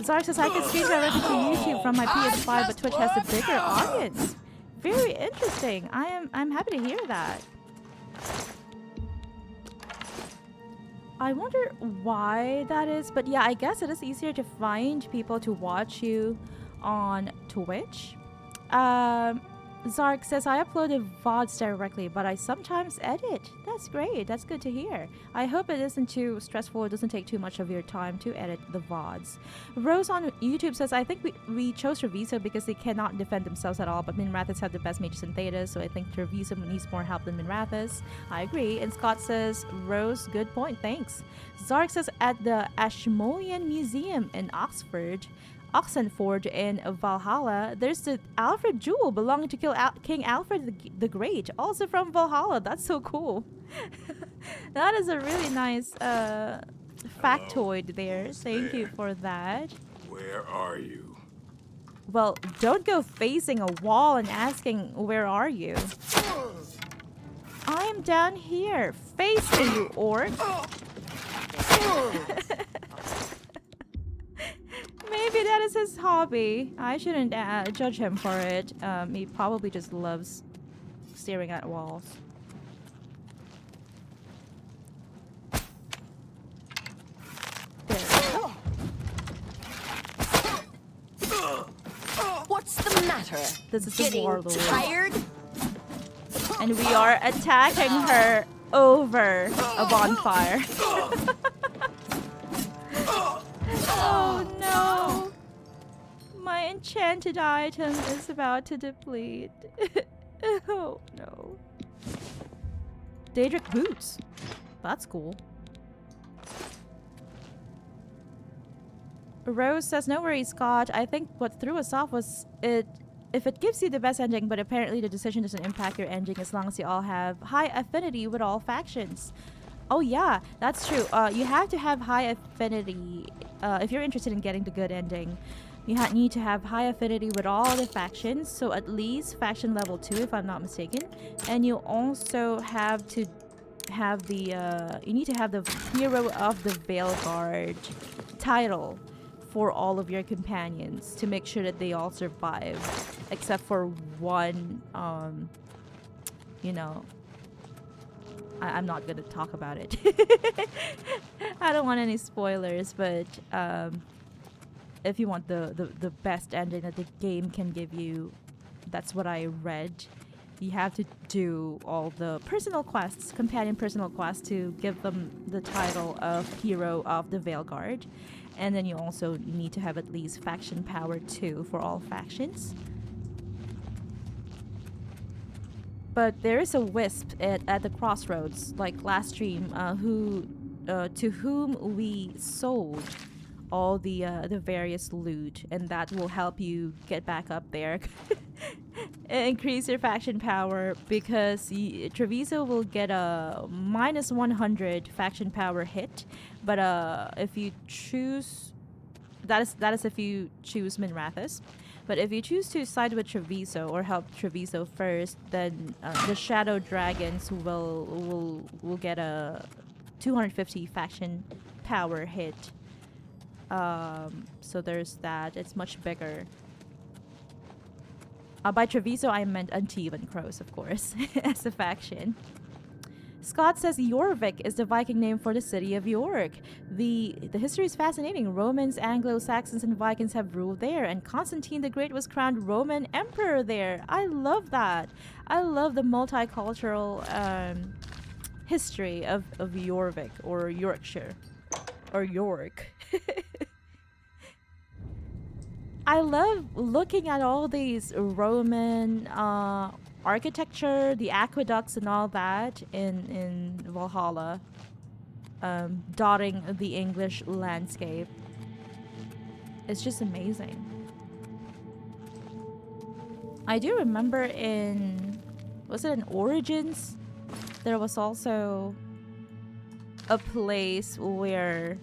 Zark says I can stream directly to YouTube from my PS5, but Twitch has a bigger audience. Very interesting. I'm happy to hear that. I wonder why that is, but yeah, I guess it is easier to find people to watch you on Twitch. Zark says, I uploaded VODs directly, but I sometimes edit. That's great. That's good to hear. I hope it isn't too stressful. It doesn't take too much of your time to edit the VODs. Rose on YouTube says, I think we chose Treviso because they cannot defend themselves at all, but Minrathous have the best mages and Thetas, so I think Treviso needs more help than Minrathous. I agree. And Scott says, Rose, good point. Thanks. Zark says, at the Ashmolean Museum in Oxenford in Valhalla, there's the Alfred jewel belonging to King Alfred the Great, also from Valhalla. That's so cool. That is a really nice factoid there. Thank you for that. Where are you? Well, don't go facing a wall and asking, where are you? I am down here. Face me, you orc. Maybe that is his hobby. I shouldn't judge him for it. He probably just loves staring at walls. What's the matter? This is the Getting warlord. tired? And we are attacking her over a bonfire. Oh no! My enchanted item is about to deplete. Oh no. Daedric boots. That's cool. Rose says, no worries, Scott. I think what threw us off was if it gives you the best ending, but apparently the decision doesn't impact your ending as long as you all have high affinity with all factions. Oh yeah, that's true. You have to have high affinity if you're interested in getting the good ending. You need to have high affinity with all the factions, so at least faction level 2 if I'm not mistaken. And you also have to have the you need to have the Hero of the Veilguard title for all of your companions to make sure that they all survive, except for one. You know, I'm not gonna talk about it. I don't want any spoilers, but if you want the best ending that the game can give you, that's what I read. You have to do all the personal quests, companion personal quests, to give them the title of Hero of the Veilguard. And then you also need to have at least faction power 2 for all factions. But there is a wisp at the crossroads, like last stream, to whom we sold all the various loot, and that will help you get back up there. Increase your faction power, because Treviso will get a minus 100 faction power hit, but if you choose, that is if you choose Minrathous. But if you choose to side with Treviso or help Treviso first, then the Shadow Dragons will get a 250 faction power hit. So there's that. It's much bigger. By Treviso, I meant Antivan Crows, of course, as a faction. Scott says Jorvik is the Viking name for the city of York. The history is fascinating. Romans, Anglo-Saxons, and Vikings have ruled there, and Constantine the Great was crowned Roman Emperor there. I love that. I love the multicultural history of Jorvik, or Yorkshire, or York. I love looking at all these Roman architecture, the aqueducts and all that in Valhalla, dotting the English landscape. It's just amazing. I do remember was it in Origins? There was also a place where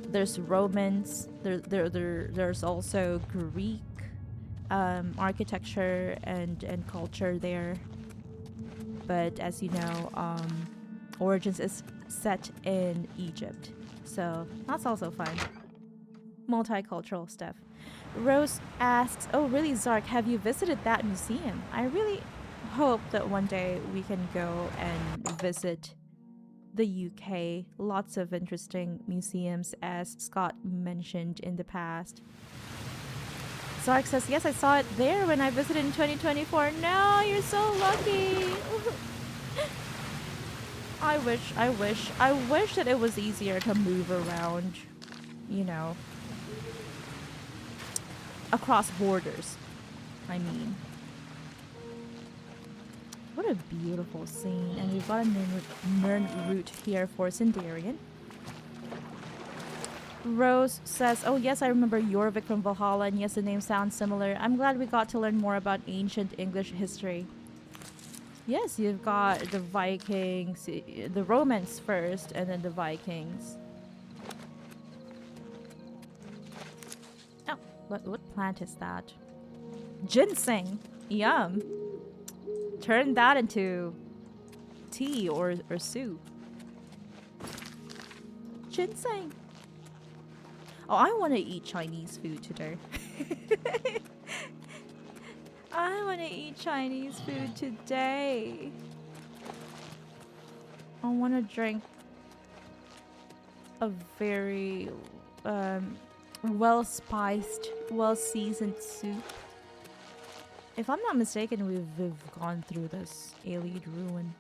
there's Romans, there's also Greek architecture and culture there. But as you know, Origins is set in Egypt, so that's also fun. Multicultural stuff. Rose asks, oh really, Zark, have you visited that museum? I really hope that one day we can go and visit the UK. Lots of interesting museums, as Scott mentioned in the past. Zark says, yes, I saw it there when I visited in 2024. No, you're so lucky. I wish that it was easier to move around, you know, across borders. I mean, what a beautiful scene. And we've got a Nern route here for Sindarian. Rose says, oh yes, I remember Jorvik from Valhalla, and yes, the name sounds similar. I'm glad we got to learn more about ancient English history. Yes, you've got the Vikings, the Romans first, and then the Vikings. Oh, what plant is that? Ginseng! Yum! Turn that into tea or soup. Ginseng! Oh, I want to eat Chinese food today. I want to eat Chinese food today. I want to drink a very well-spiced, well-seasoned soup. If I'm not mistaken, we've gone through this alien ruin,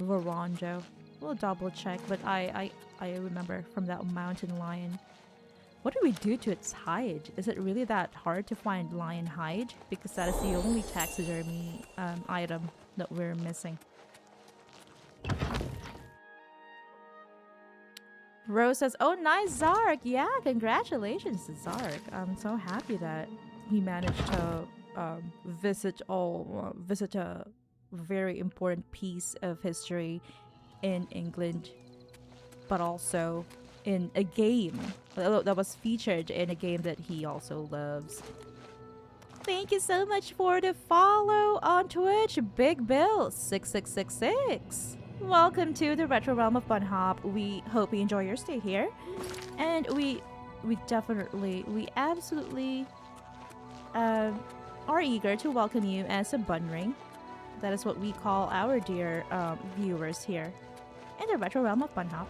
Varanjo. We'll double check, but I remember from that mountain lion. What do we do to its hide? Is it really that hard to find lion hide? Because that is the only taxidermy item that we're missing. Rose says, oh, nice, Zark. Yeah, congratulations to Zark. I'm so happy that he managed to visit a very important piece of history in England, but also in a game that was featured in a game that he also loves. Thank you so much for the follow on Twitch, Big Bill 6666. Welcome to the retro realm of bunnhop. We hope you enjoy your stay here, and we absolutely are eager to welcome you as a bunnring. That is what we call our dear viewers here in the retro realm of bunnhop.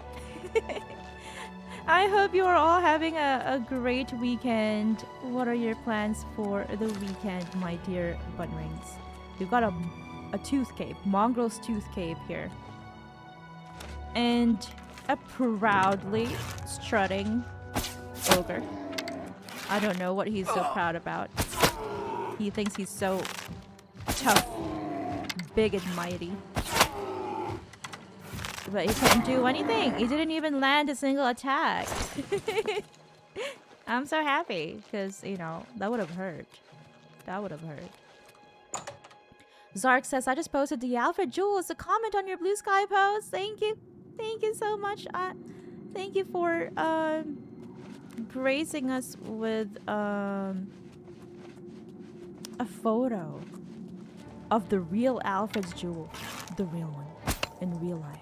I hope you are all having a great weekend. What are your plans for the weekend, my dear bunnrings? We've got a tooth cave, Mongrel's tooth cave here. And a proudly strutting ogre. I don't know what he's so proud about. He thinks he's so tough, big and mighty. But he couldn't do anything. He didn't even land a single attack. I'm so happy because, you know, that would have hurt. That would have hurt. Zark says, I just posted the Alfred Jewel as a comment on your Blue Sky post. Thank you. Thank you so much. Thank you for gracing us with a photo of the real Alfred's Jewel. The real one. In real life.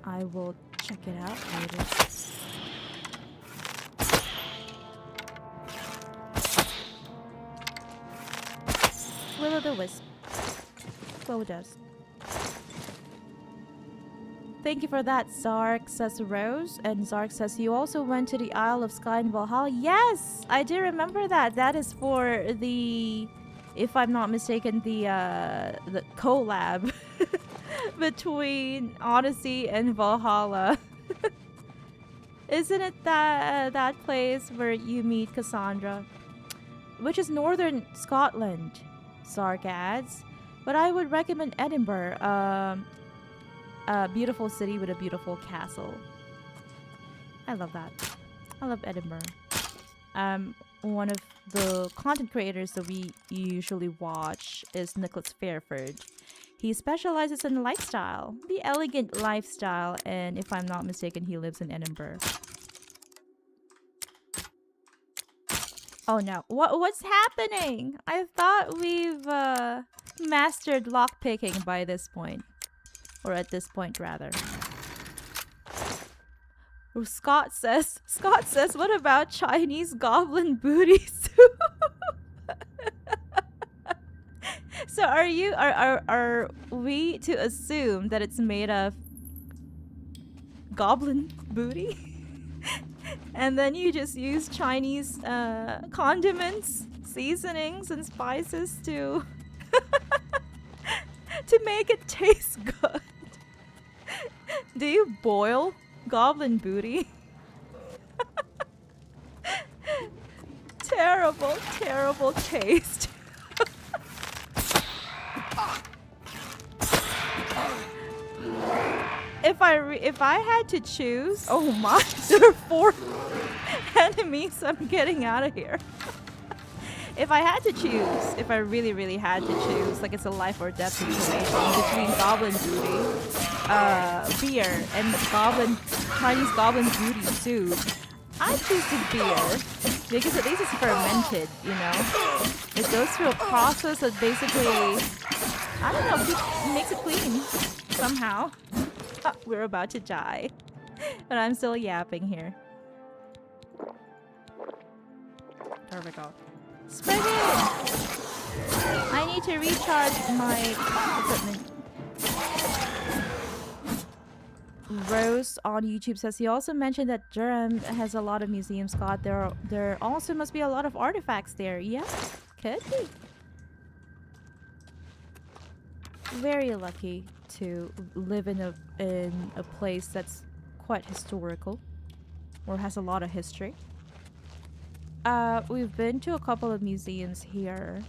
I will check it out later. Will-o'-the-wisp. Clodas. Thank you for that, Zark, says Rose. And Zark says, you also went to the Isle of Skye in Valhalla. Yes! I do remember that. That is for the, if I'm not mistaken, the collab between Odyssey and Valhalla. Isn't it that place where you meet Cassandra? Which is northern Scotland, Zark adds. But I would recommend Edinburgh. A beautiful city with a beautiful castle. I love that. I love Edinburgh. One of the content creators that we usually watch is Nicholas Fairford. He specializes in lifestyle, the elegant lifestyle, and if I'm not mistaken, he lives in Edinburgh. Oh no, what's happening? I thought we've mastered lockpicking by this point. Or at this point, rather. Scott says, what about Chinese goblin booty soup? So are we to assume that it's made of goblin booty? And then you just use Chinese condiments, seasonings, and spices to to make it taste good. Do you boil goblin booty? Terrible, terrible taste. If I had to choose, oh my, there are 4 enemies. I'm getting out of here. If I had to choose, if I really, really had to choose, like it's a life or death situation between goblin booty, beer, and Chinese goblin booty soup, I'd choose the beer because at least it's fermented, you know. It goes through a process that basically, I don't know, makes it clean somehow. We're about to die, but I'm still yapping here. There we go. Spread it! I need to recharge my equipment. Rose on YouTube says he also mentioned that Durham has a lot of museums, Scott. There also must be a lot of artifacts there. Yeah, could be. Very lucky to live in a place that's quite historical or has a lot of history. We've been to a couple of museums here.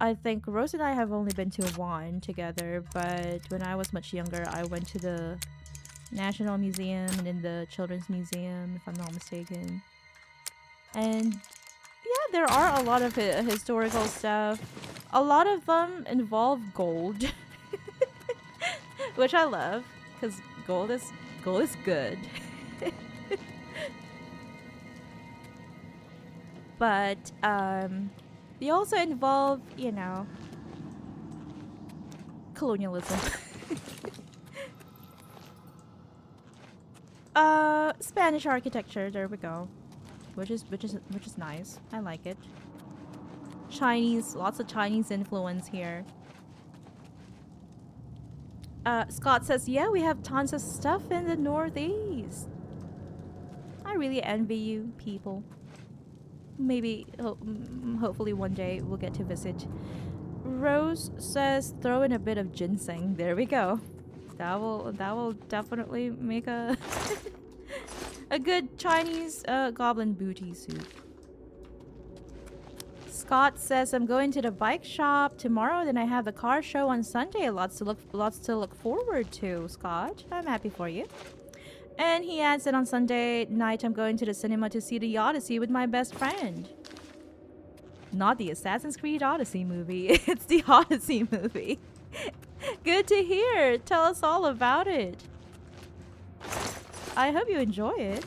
I think Rose and I have only been to one together, but when I was much younger, I went to the National Museum and then the Children's Museum, if I'm not mistaken. And yeah, there are a lot of historical stuff. A lot of them involve gold, which I love, because gold is good. But they also involve, you know, colonialism. Spanish architecture, there we go. Which is nice. I like it. Chinese, lots of Chinese influence here. Scott says, yeah, we have tons of stuff in the Northeast. I really envy you people. Maybe, hopefully one day we'll get to visit. Rose says, throw in a bit of ginseng. There we go. That will definitely make a a good Chinese goblin booty soup. Scott says, I'm going to the bike shop tomorrow, then I have the car show on Sunday. Lots to look forward to, Scott. I'm happy for you. And he adds that on Sunday night I'm going to the cinema to see the Odyssey with my best friend. Not the Assassin's Creed Odyssey movie. It's the Odyssey movie. Good to hear. Tell us all about it. I hope you enjoy it.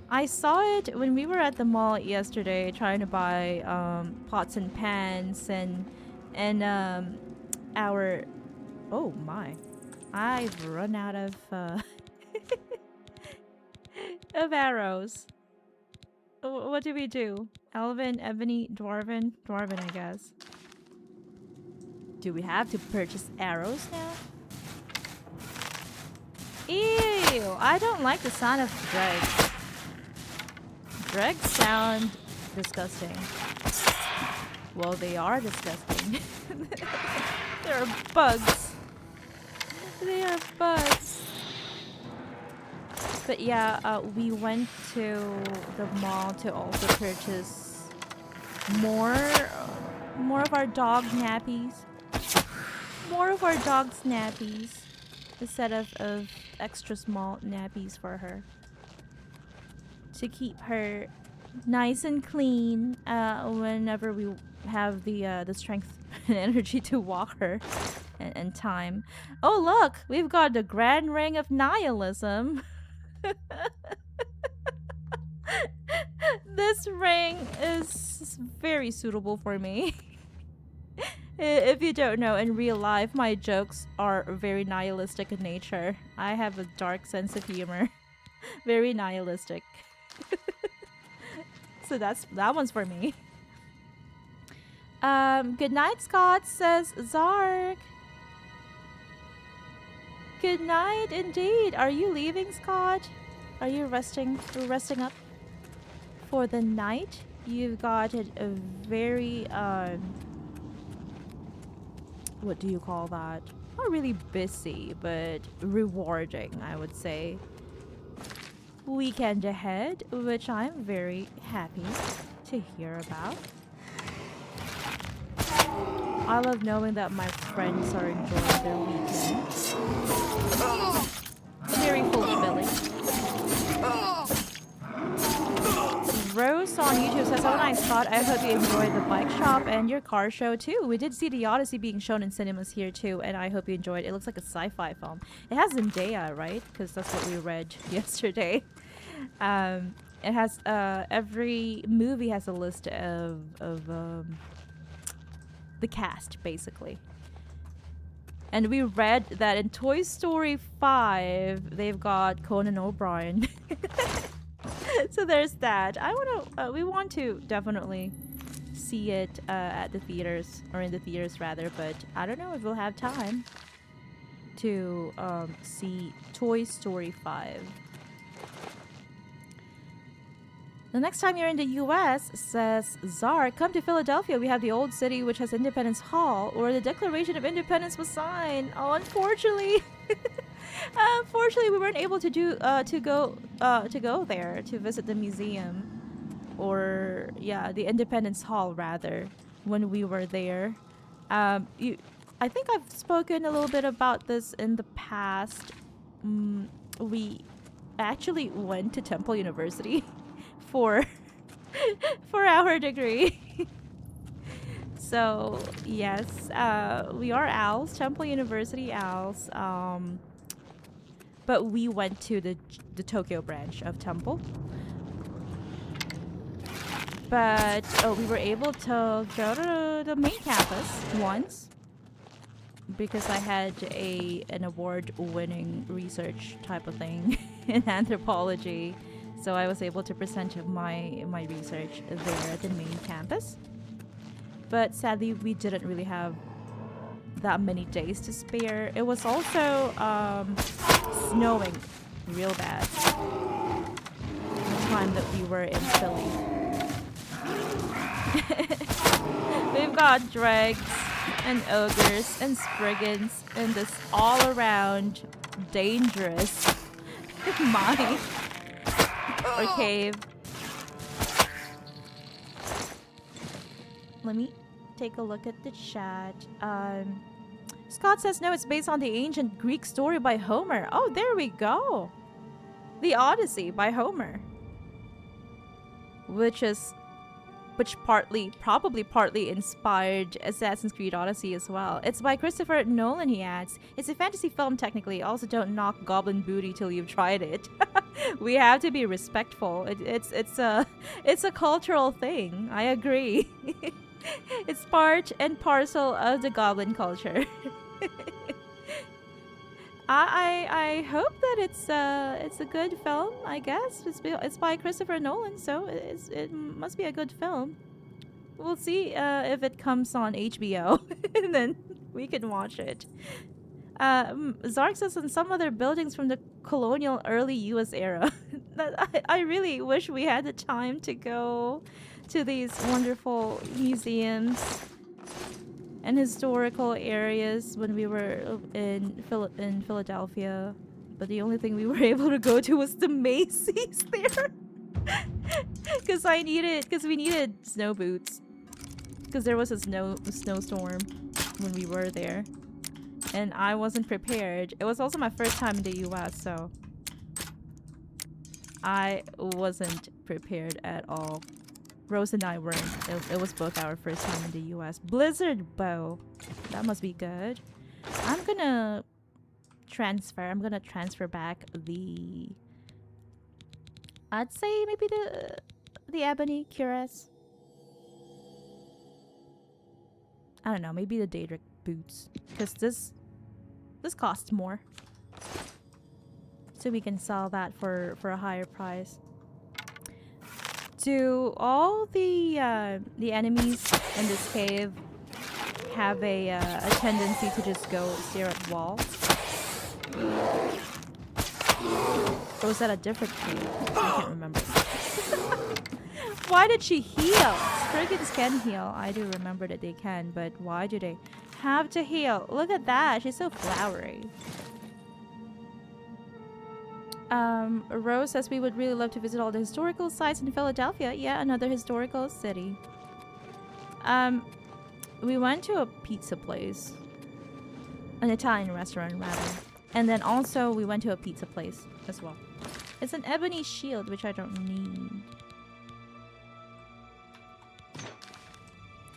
I saw it when we were at the mall yesterday trying to buy pots and pans and our... Oh my. I've run out of of arrows. What do we do? Elven, Ebony, Dwarven? Dwarven, I guess. Do we have to purchase arrows now? Ew! I don't like the sound of dregs. Dregs sound disgusting. Well, they are disgusting. There are bugs. They are bugs. But yeah, we went to the mall to also purchase more of our dog nappies. More of our dog's nappies. A set of extra small nappies for her. To keep her nice and clean whenever we have the strength and energy to walk her and time. Oh look! We've got the Grand Ring of Nihilism. This ring is very suitable for me. If you don't know, in real life, my jokes are very nihilistic in nature. I have a dark sense of humor. Very nihilistic. So that one's for me. Good night, Scott, says Zark. Good night, indeed. Are you leaving, Scott? Are you resting up for the night? You've got a very, what do you call that? Not really busy, but rewarding, I would say, weekend ahead, which I'm very happy to hear about. I love knowing that my friends are enjoying their weekend. Very fulfilling. Rose on YouTube says, "Oh, nice, Scott. I hope you enjoyed the bike shop and your car show too. We did see the Odyssey being shown in cinemas here too, and I hope you enjoyed it. It looks like a sci-fi film. It has Zendaya, right? Because that's what we read yesterday. It has every movie has a list of the cast basically. And we read that in Toy Story 5 they've got Conan O'Brien." So there's that. We want to definitely see it at the theaters, or in the theaters rather, but I don't know if we'll have time to see Toy Story 5. The next time you're in the US, says Czar, come to Philadelphia. We have the old city, which has Independence Hall, where the Declaration of Independence was signed. Oh, unfortunately, unfortunately, we weren't able to go there to visit the museum, or yeah, the Independence Hall rather, when we were there. I think I've spoken a little bit about this in the past. We actually went to Temple University for our degree. So yes, we are owls, Temple University owls. But we went to the Tokyo branch of Temple. But we were able to go to the main campus once, because I had an award-winning research type of thing in anthropology. So I was able to present my research there at the main campus. But sadly, we didn't really have that many days to spare. It was also snowing real bad the time that we were in Philly. We've got dregs and ogres and spriggans in this all-around dangerous mine or cave. Let me take a look at the chat. Scott says no, it's based on the ancient Greek story by Homer. Oh, there we go. The Odyssey by Homer. Which probably partly inspired Assassin's Creed Odyssey as well. It's by Christopher Nolan, he adds. It's a fantasy film technically. Also, don't knock goblin booty till you've tried it. We have to be respectful. It's a cultural thing. I agree. It's part and parcel of the goblin culture. I hope that it's a good film. I guess it's by Christopher Nolan, so it must be a good film. We'll see if it comes on HBO, and then we can watch it. Zark says in some other buildings from the colonial early U.S. era. I really wish we had the time to go to these wonderful museums and historical areas when we were in Philadelphia, but the only thing we were able to go to was the Macy's there, because we needed snow boots, because there was a snowstorm when we were there, and I wasn't prepared. It was also my first time in the U.S., so I wasn't prepared at all. Rose and I weren't. It was both our first time in the US. Blizzard bow. That must be good. I'm gonna transfer back the... I'd say maybe the ebony cuirass. I don't know, maybe the Daedric boots. Because this costs more. So we can sell that for a higher price. Do all the enemies in this cave have a tendency to just go stare at walls? Or was that a different cave? I can't remember. Why did she heal? Spriggans can heal. I do remember that they can, but why do they have to heal? Look at that. She's so flowery. Rose says we would really love to visit all the historical sites in Philadelphia. Yeah, another historical city. We went to a pizza place. An Italian restaurant, rather. And then also we went to a pizza place as well. It's an ebony shield, which I don't need.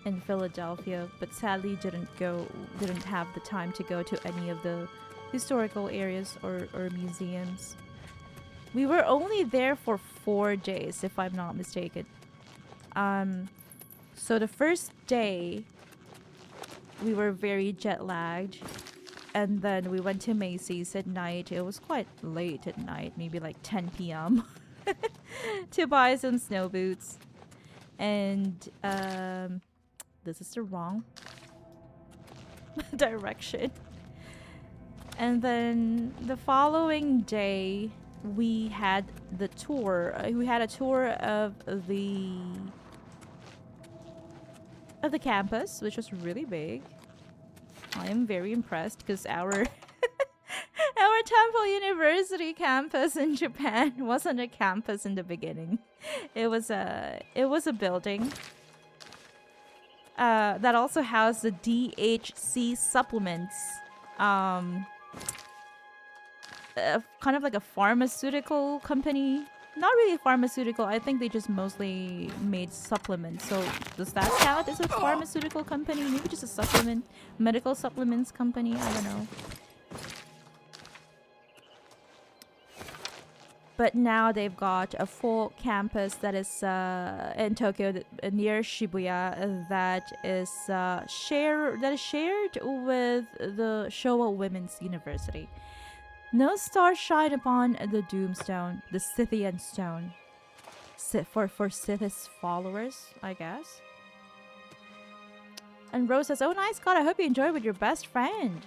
In Philadelphia, but sadly didn't have the time to go to any of the historical areas or museums. We were only there for 4 days, if I'm not mistaken. So the first day, we were very jet lagged. And then we went to Macy's at night. It was quite late at night, maybe like 10 p.m. to buy some snow boots. And this is the wrong direction. And then the following day, we had the tour. We had a tour of the campus, which was really big. I am very impressed because our our Temple University campus in Japan wasn't a campus in the beginning. It was a building that also housed the DHC supplements. Kind of like a pharmaceutical company. Not really pharmaceutical. I think they just mostly made supplements. So does that count as a pharmaceutical company? Maybe just a supplement, medical supplements company. I don't know. But now they've got a full campus that is in Tokyo, near Shibuya, that is shared with the Showa Women's University. No stars shine upon the Doomstone, the Scythian stone. For Sith's followers, I guess. And Rose says, "Oh, nice, God, I hope you enjoy with your best friend."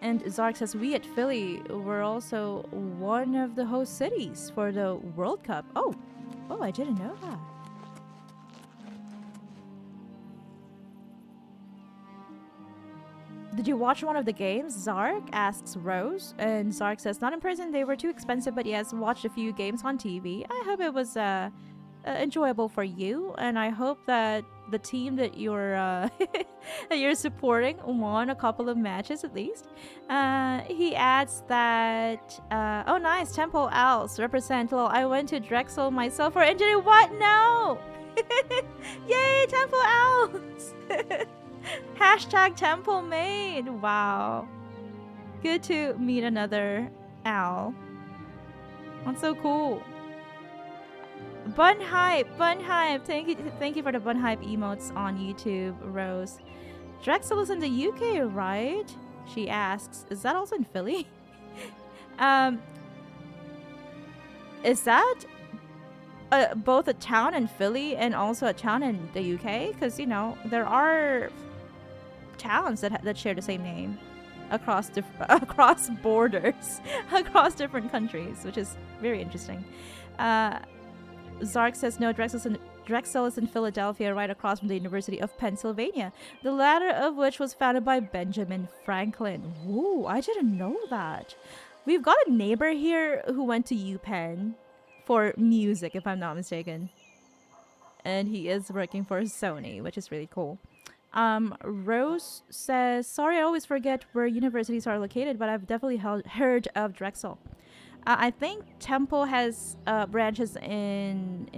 And Zark says, "We at Philly were also one of the host cities for the World Cup." Oh, I didn't know that. Did you watch one of the games? Zark asks Rose, and Zark says, "Not in person, they were too expensive, but yes, watched a few games on TV. I hope it was enjoyable for you, and I hope that the team that you're that you're supporting won a couple of matches at least." He adds that, "Oh nice, Temple Owls represent. Well, I went to Drexel myself for engineering." What? No! Yay, Temple Owls! Hashtag Temple Maid. Wow. Good to meet another owl. That's so cool. Bun hype. Thank you for the bun hype emotes on YouTube, Rose. Drexel is in the UK, right? She asks. Is that also in Philly? Is that both a town in Philly and also a town in the UK? Because, you know, there are towns that share the same name across borders, across different countries, which is very interesting. Zark says, "No, Drexel is in Philadelphia, right across from the University of Pennsylvania, the latter of which was founded by Benjamin Franklin." Ooh, I didn't know that. We've got a neighbor here who went to UPenn for music, if I'm not mistaken. And he is working for Sony, which is really cool. Rose says, "Sorry, I always forget where universities are located, but I've definitely heard of Drexel. I think Temple has branches in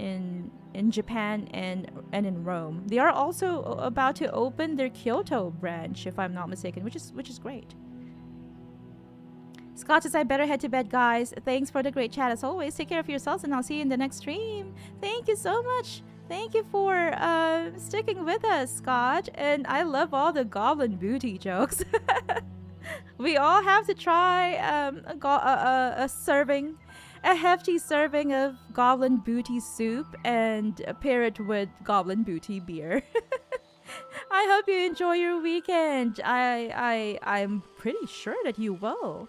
Japan and in Rome. They are also about to open their Kyoto branch, if I'm not mistaken, which is great." Scott says, "I better head to bed, guys. Thanks for the great chat as always. Take care of yourselves, and I'll see you in the next stream." Thank you so much. Thank you for sticking with us, Scott. And I love all the goblin booty jokes. We all have to try a serving a hefty serving of goblin booty soup and pair it with goblin booty beer. I hope you enjoy your weekend. I'm pretty sure that you will.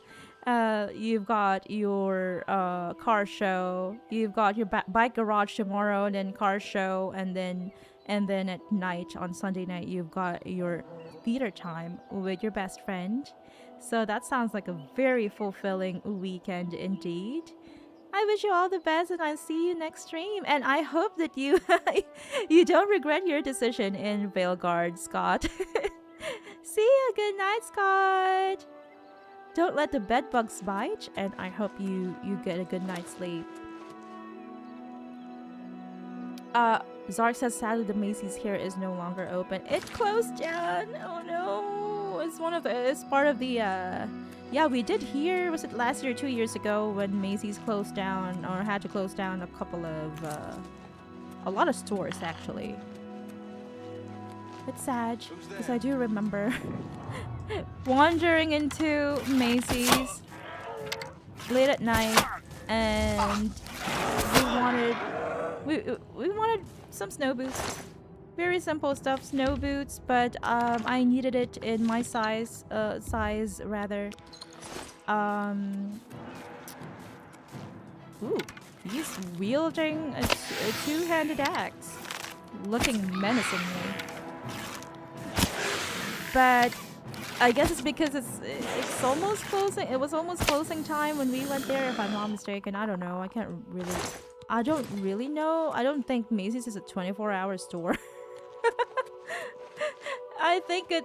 You've got your car show. You've got your bike garage tomorrow, and then car show, and then at night on Sunday night you've got your theater time with your best friend. So that sounds like a very fulfilling weekend indeed. I wish you all the best, and I'll see you next stream. And I hope that you you don't regret your decision in Veilguard, Scott. See you. Good night, Scott. Don't let the bed bugs bite, and I hope you get a good night's sleep. Zark says sadly the Macy's here is no longer open. It closed down. Oh no. It's part of the yeah, we did hear, was it last year or 2 years ago, when Macy's closed down or had to close down a couple of a lot of stores actually. It's sad because I do remember wandering into Macy's late at night, and we wanted some snow boots. Very simple stuff, snow boots, but I needed it in my size rather. Ooh, he's wielding a two-handed axe, looking menacingly. But I guess it's because it's almost closing. It was almost closing time when we went there, if I'm not mistaken. I don't know. I don't really know. I don't think Macy's is a 24-hour store. I think it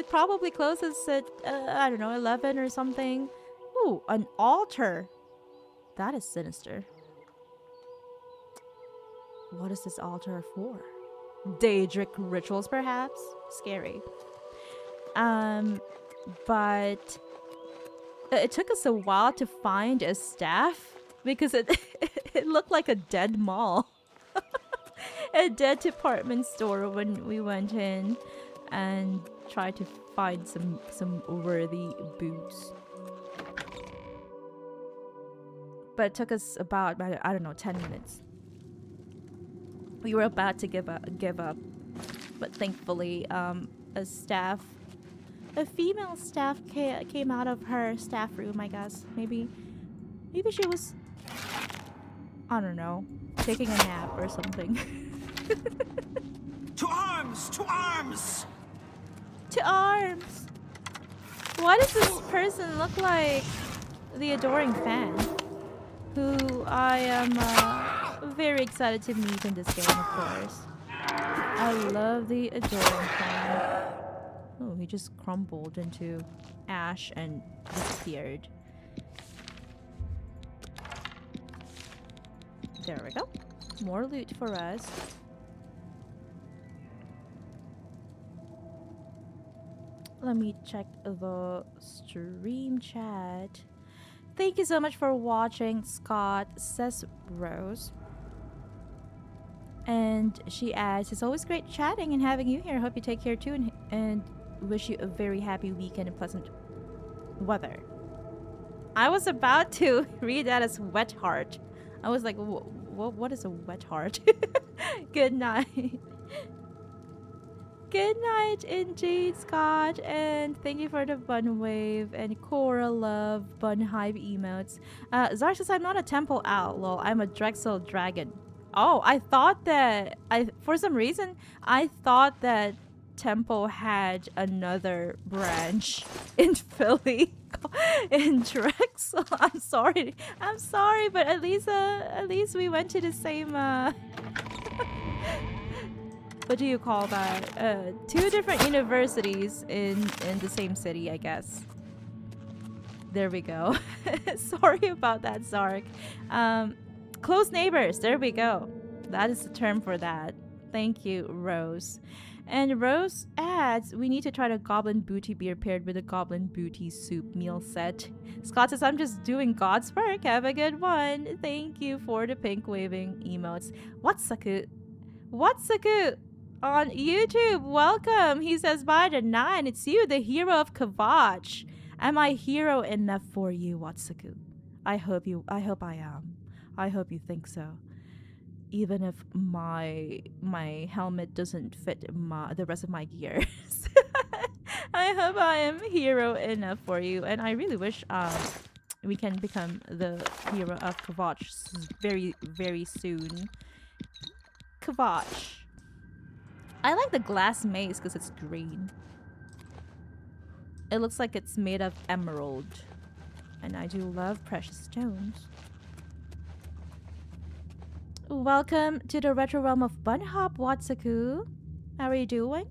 probably closes at I don't know, 11 or something. Ooh, an altar. That is sinister. What is this altar for? Daedric rituals, perhaps? Scary. But it took us a while to find a staff because it looked like a dead mall. A dead department store when we went in and tried to find some worthy boots. But it took us about, I don't know, 10 minutes. We were about to give up, but thankfully a female staff came out of her staff room, I guess. Maybe she was, I don't know, taking a nap or something. To arms! To arms! To arms! Why does this person look like the Adoring Fan? Who I am very excited to meet in this game, of course. I love the Adoring Fan. Oh, he just crumbled into ash and disappeared. There we go. More loot for us. Let me check the stream chat. Thank you so much for watching, Scott, says Rose. And she adds, it's always great chatting and having you here. Hope you take care too, and wish you a very happy weekend and pleasant weather. I was about to read that as wet heart. I was like, what is a wet heart? Good night. Good night indeed, Scott, and thank you for the bun wave and Cora love bun hive emotes. Zar says I'm not a temple outlaw, I'm a Drexel dragon. Oh, I thought that for some reason I thought that temple had another branch in Philly in Drexel. I'm sorry, but at least we went to the same what do you call that? Two different universities in the same city, I guess. There we go. Sorry about that, Zark. Close neighbors. There we go. That is the term for that. Thank you, Rose. And Rose adds, we need to try the Goblin Booty beer paired with a Goblin Booty soup meal set. Scott says, I'm just doing God's work. Have a good one. Thank you for the pink waving emotes. Watsaku on YouTube, welcome. He says, by the 9, it's you, the hero of Kvatch. Am I hero enough for you, Watsaku? I hope I am. I hope you think so. Even if my helmet doesn't fit the rest of my gear. I hope I am hero enough for you, and I really wish we can become the hero of Kvatch very, very soon. Kvatch. I like the glass mace because it's green. It looks like it's made of emerald. And I do love precious stones. Welcome to the retro realm of bunnhop, Watsaku. How are you doing?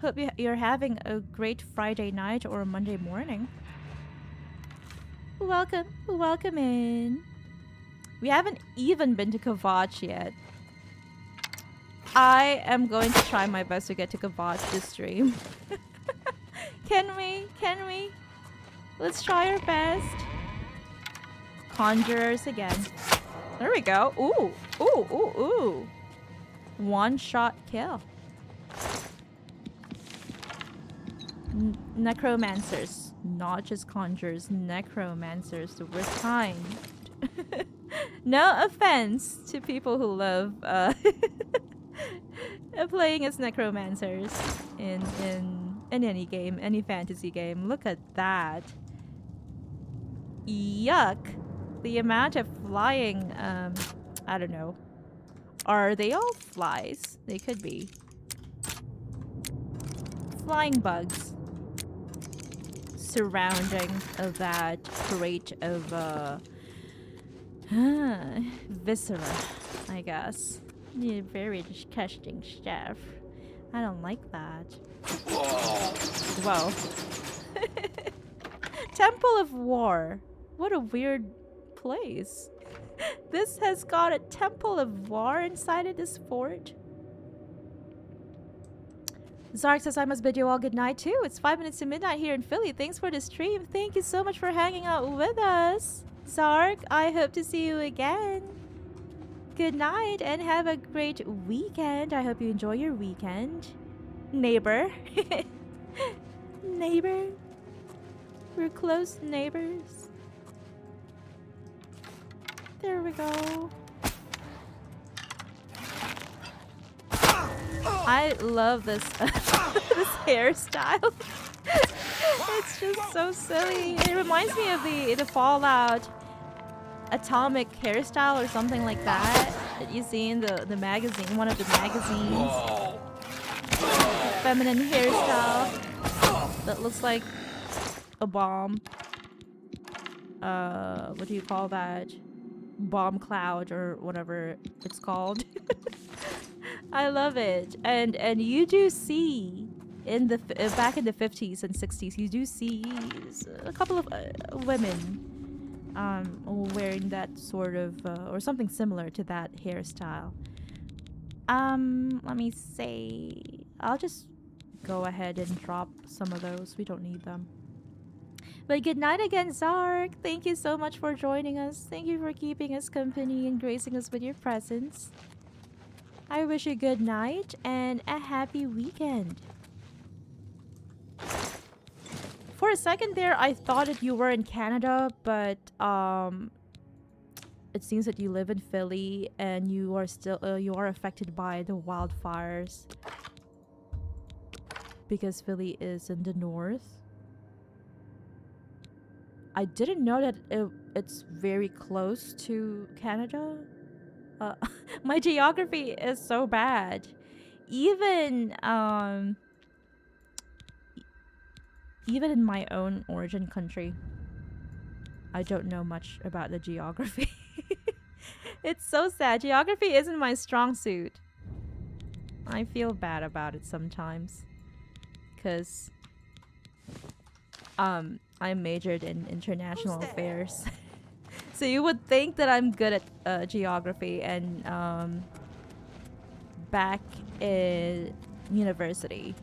Hope you're having a great Friday night or Monday morning. Welcome, welcome in. We haven't even been to Kvatch yet. I am going to try my best to get to Kvatch this stream. Can we? Can we? Let's try our best. Conjurers again. There we go. Ooh, ooh, ooh, ooh. One shot kill. Necromancers. Not just conjurers. Necromancers. The worst kind. No offense to people who love playing as necromancers in any game, any fantasy game. Look at that. Yuck. The amount of flying, I don't know. Are they all flies? They could be. Flying bugs surrounding that crate of viscera, I guess. Yeah, very disgusting stuff. I don't like that. Whoa. Temple of War. What a weird place. This has got a Temple of War inside of this fort. Zark says I must bid you all good night too. It's 5 minutes to midnight here in Philly. Thanks for the stream. Thank you so much for hanging out with us. Zark, I hope to see you again. Good night and have a great weekend. I hope you enjoy your weekend. Neighbor. Neighbor. We're close neighbors. There we go. I love this this hairstyle. It's just so silly. It reminds me of the Fallout atomic hairstyle or something like that you see in the magazine, one of the magazines. Feminine hairstyle that looks like a bomb. What do you call that? Bomb cloud or whatever it's called. I love it. And you do see in the back in the 50s and 60s, you do see a couple of women wearing that sort of or something similar to that hairstyle. Let me say, I'll just go ahead and drop some of those. We don't need them. But good night again, Zark. Thank you so much for joining us. Thank you for keeping us company and gracing us with your presence. I wish you good night and a happy weekend. For a second there, I thought that you were in Canada, but it seems that you live in Philly and you are still you are affected by the wildfires because Philly is in the north. I didn't know that it's very close to Canada. My geography is so bad. Even in my own origin country, I don't know much about the geography. It's so sad. Geography isn't my strong suit. I feel bad about it sometimes. Because I majored in international affairs. So you would think that I'm good at geography, and back in university,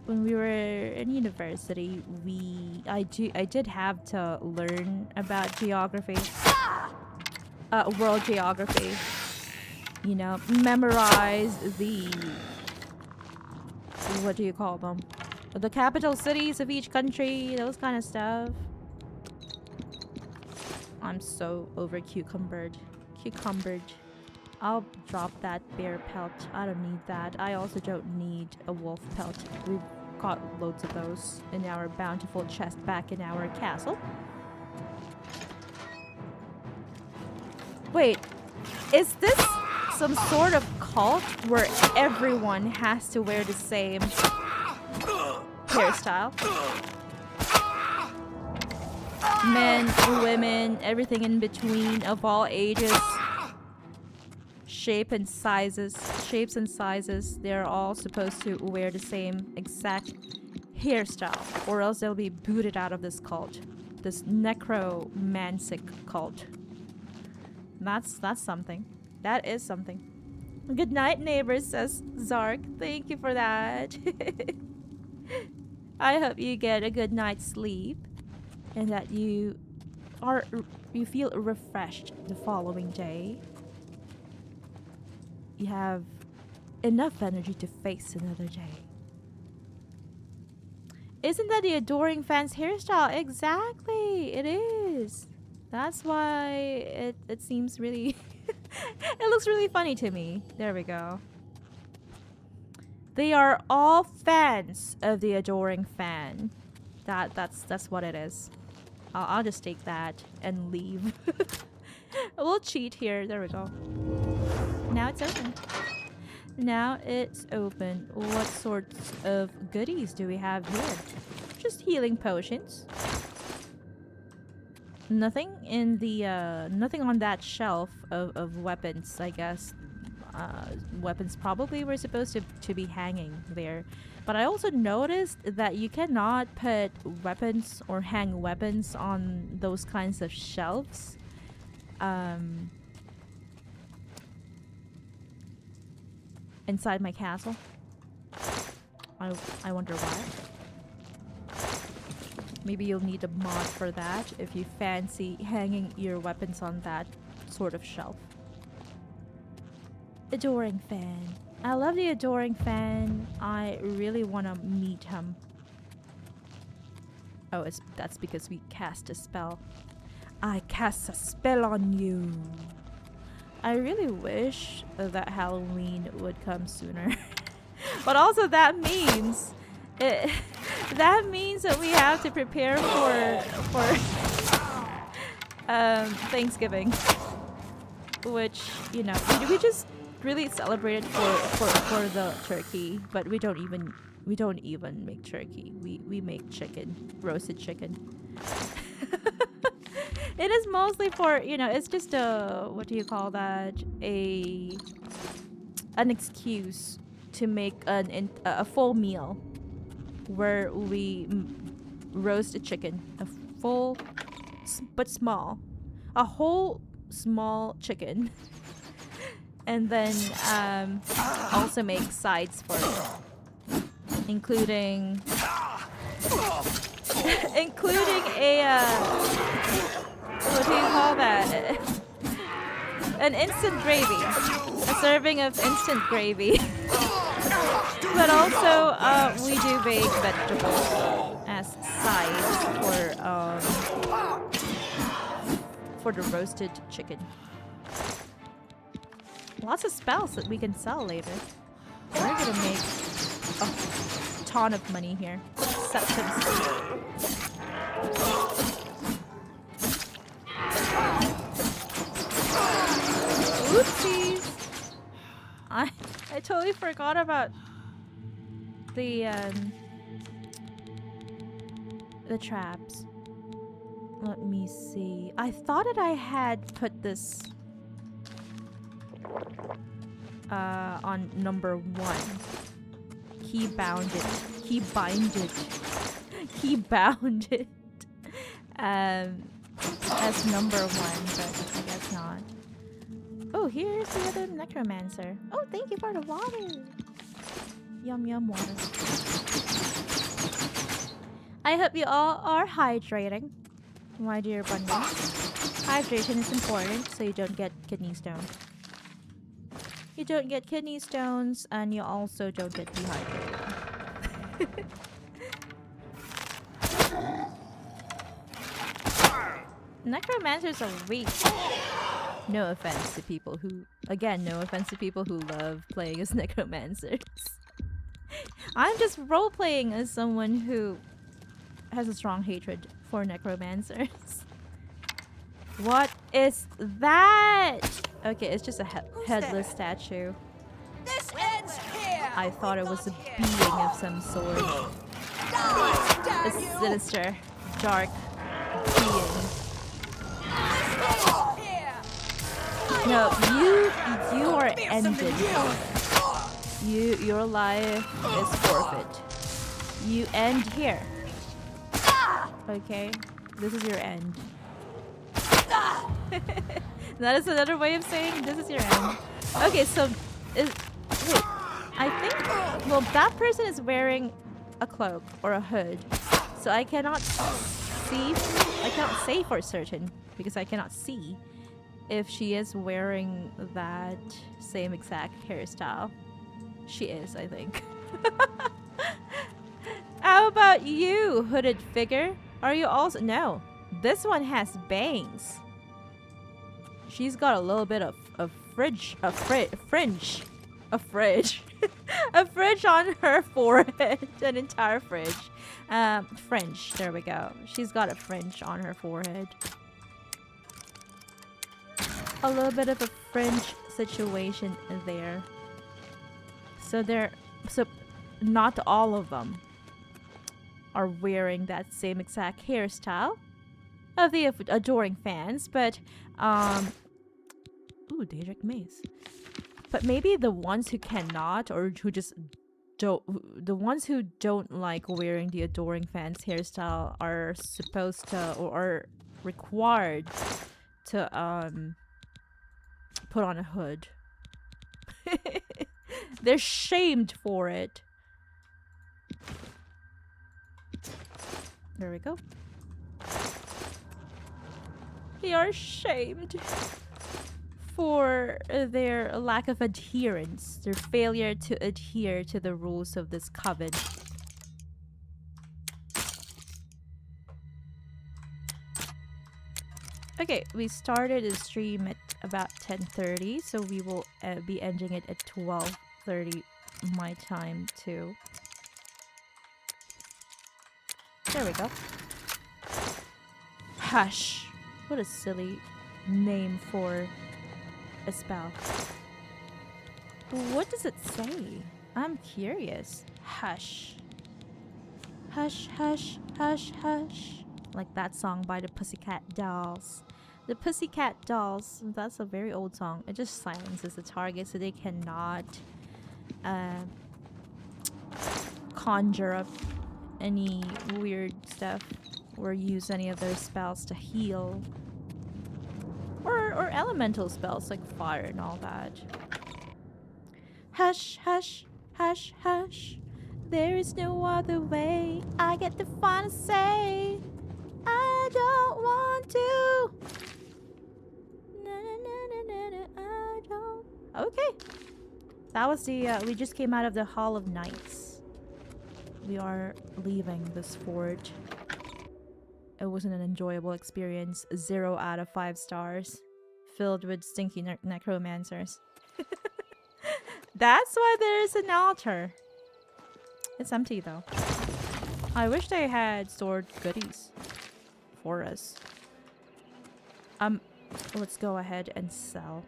when we were in university, I did have to learn about geography, world geography. You know, memorize the, what do you call them? The capital cities of each country, those kind of stuff. I'm so over cucumbered. Cucumbered. I'll drop that bear pelt. I don't need that. I also don't need a wolf pelt. We've got loads of those in our bountiful chest back in our castle. Wait, is this some sort of cult where everyone has to wear the same hairstyle? Men, women, everything in between, of all ages, shapes and sizes, they're all supposed to wear the same exact hairstyle, or else they'll be booted out of this cult, this necromantic cult. That's something. That is something. Good night, neighbors, says Zark. Thank you for that. I hope you get a good night's sleep and that you feel refreshed the following day. You have enough energy to face another day. Isn't that the adoring fan's hairstyle? Exactly, it is. That's why it seems really it looks really funny to me. There we go. They are all fans of the adoring fan. That's what it is. I'll just take that and leave. We'll cheat here. There we go. Now it's open. Now it's open. What sorts of goodies do we have here? Just healing potions. Nothing in the nothing on that shelf of weapons, I guess. Weapons probably were supposed to be hanging there. But I also noticed that you cannot put weapons or hang weapons on those kinds of shelves. Inside my castle. I wonder why. Maybe you'll need a mod for that if you fancy hanging your weapons on that sort of shelf. Adoring fan. I love the adoring fan. I really want to meet him. Oh, that's because we cast a spell. I cast a spell on you. I really wish that Halloween would come sooner. But also that means that means that we have to prepare for Thanksgiving, which, you know, we just really celebrated for the turkey, but we don't even make turkey. We make chicken, roasted chicken. It is mostly for, you know, it's just a, what do you call that? An excuse to make a full meal where we roast a chicken, a full but small, a whole small chicken, and then also make sides for it, including a what do you call that? An instant gravy, a serving of instant gravy. But also, we do bake vegetables as sides for the roasted chicken. Lots of spells that we can sell later. We're gonna make a ton of money here. Oopsies! I totally forgot about the traps. Let me see. I thought that I had put this on number 1. Key bounded as number 1, but I guess not. Oh, here's the other necromancer. Oh, thank you for the water. Yum yum water. I hope you all are hydrating, my dear bunnies. Hydration is important so you don't get kidney stones. You don't get kidney stones, and you also don't get dehydrated. Necromancers are weak. No offense to people who, again, no offense to people who love playing as necromancers. I'm just role-playing as someone who has a strong hatred for necromancers. What is that? Okay, it's just a headless statue. This ends here. I thought it was a being of some sort. A sinister, dark being. No, you are ended. Your life is forfeit. You end here. Okay, this is your end. That is another way of saying this is your end. Okay, so wait, I think that person is wearing a cloak or a hood, so I cannot say for certain because I cannot see if she is wearing that same exact hairstyle. She is, I think. How about you, hooded figure? Are you also... No. This one has bangs. She's got a little bit of fringe. A fringe on her forehead. An entire fringe. Fringe. There we go. She's got a fringe on her forehead. A little bit of a fringe situation there. So not all of them are wearing that same exact hairstyle of the adoring fans, but ooh, Daedric Maze. But maybe the ones who cannot, or who just don't, the ones who don't like wearing the adoring fans hairstyle are supposed to, or are required to put on a hood. They're shamed for it. There we go. They are shamed for their lack of adherence, their failure to adhere to the rules of this coven. Okay, we started the stream at about 10:30, so we will be ending it at 12:30 my time too. There we go. Hush. What a silly name for a spell. What does it say? I'm curious. Hush. Hush, hush, hush, hush. Like that song by the Pussycat Dolls. The Pussycat Dolls, that's a very old song. It just silences the target so they cannot conjure up any weird stuff or use any of their spells to heal. Or elemental spells like fire and all that. Hush, hush, hush, hush. There is no other way. I get the final say. I don't want to. Na, na, na, na, na, I don't. Okay. That was the, we just came out of the Hall of Knights. We are leaving this fort. It wasn't an enjoyable experience. 0 out of 5 stars. Filled with stinky necromancers. That's why there is an altar. It's empty though. I wish they had stored goodies for us. Let's go ahead and sell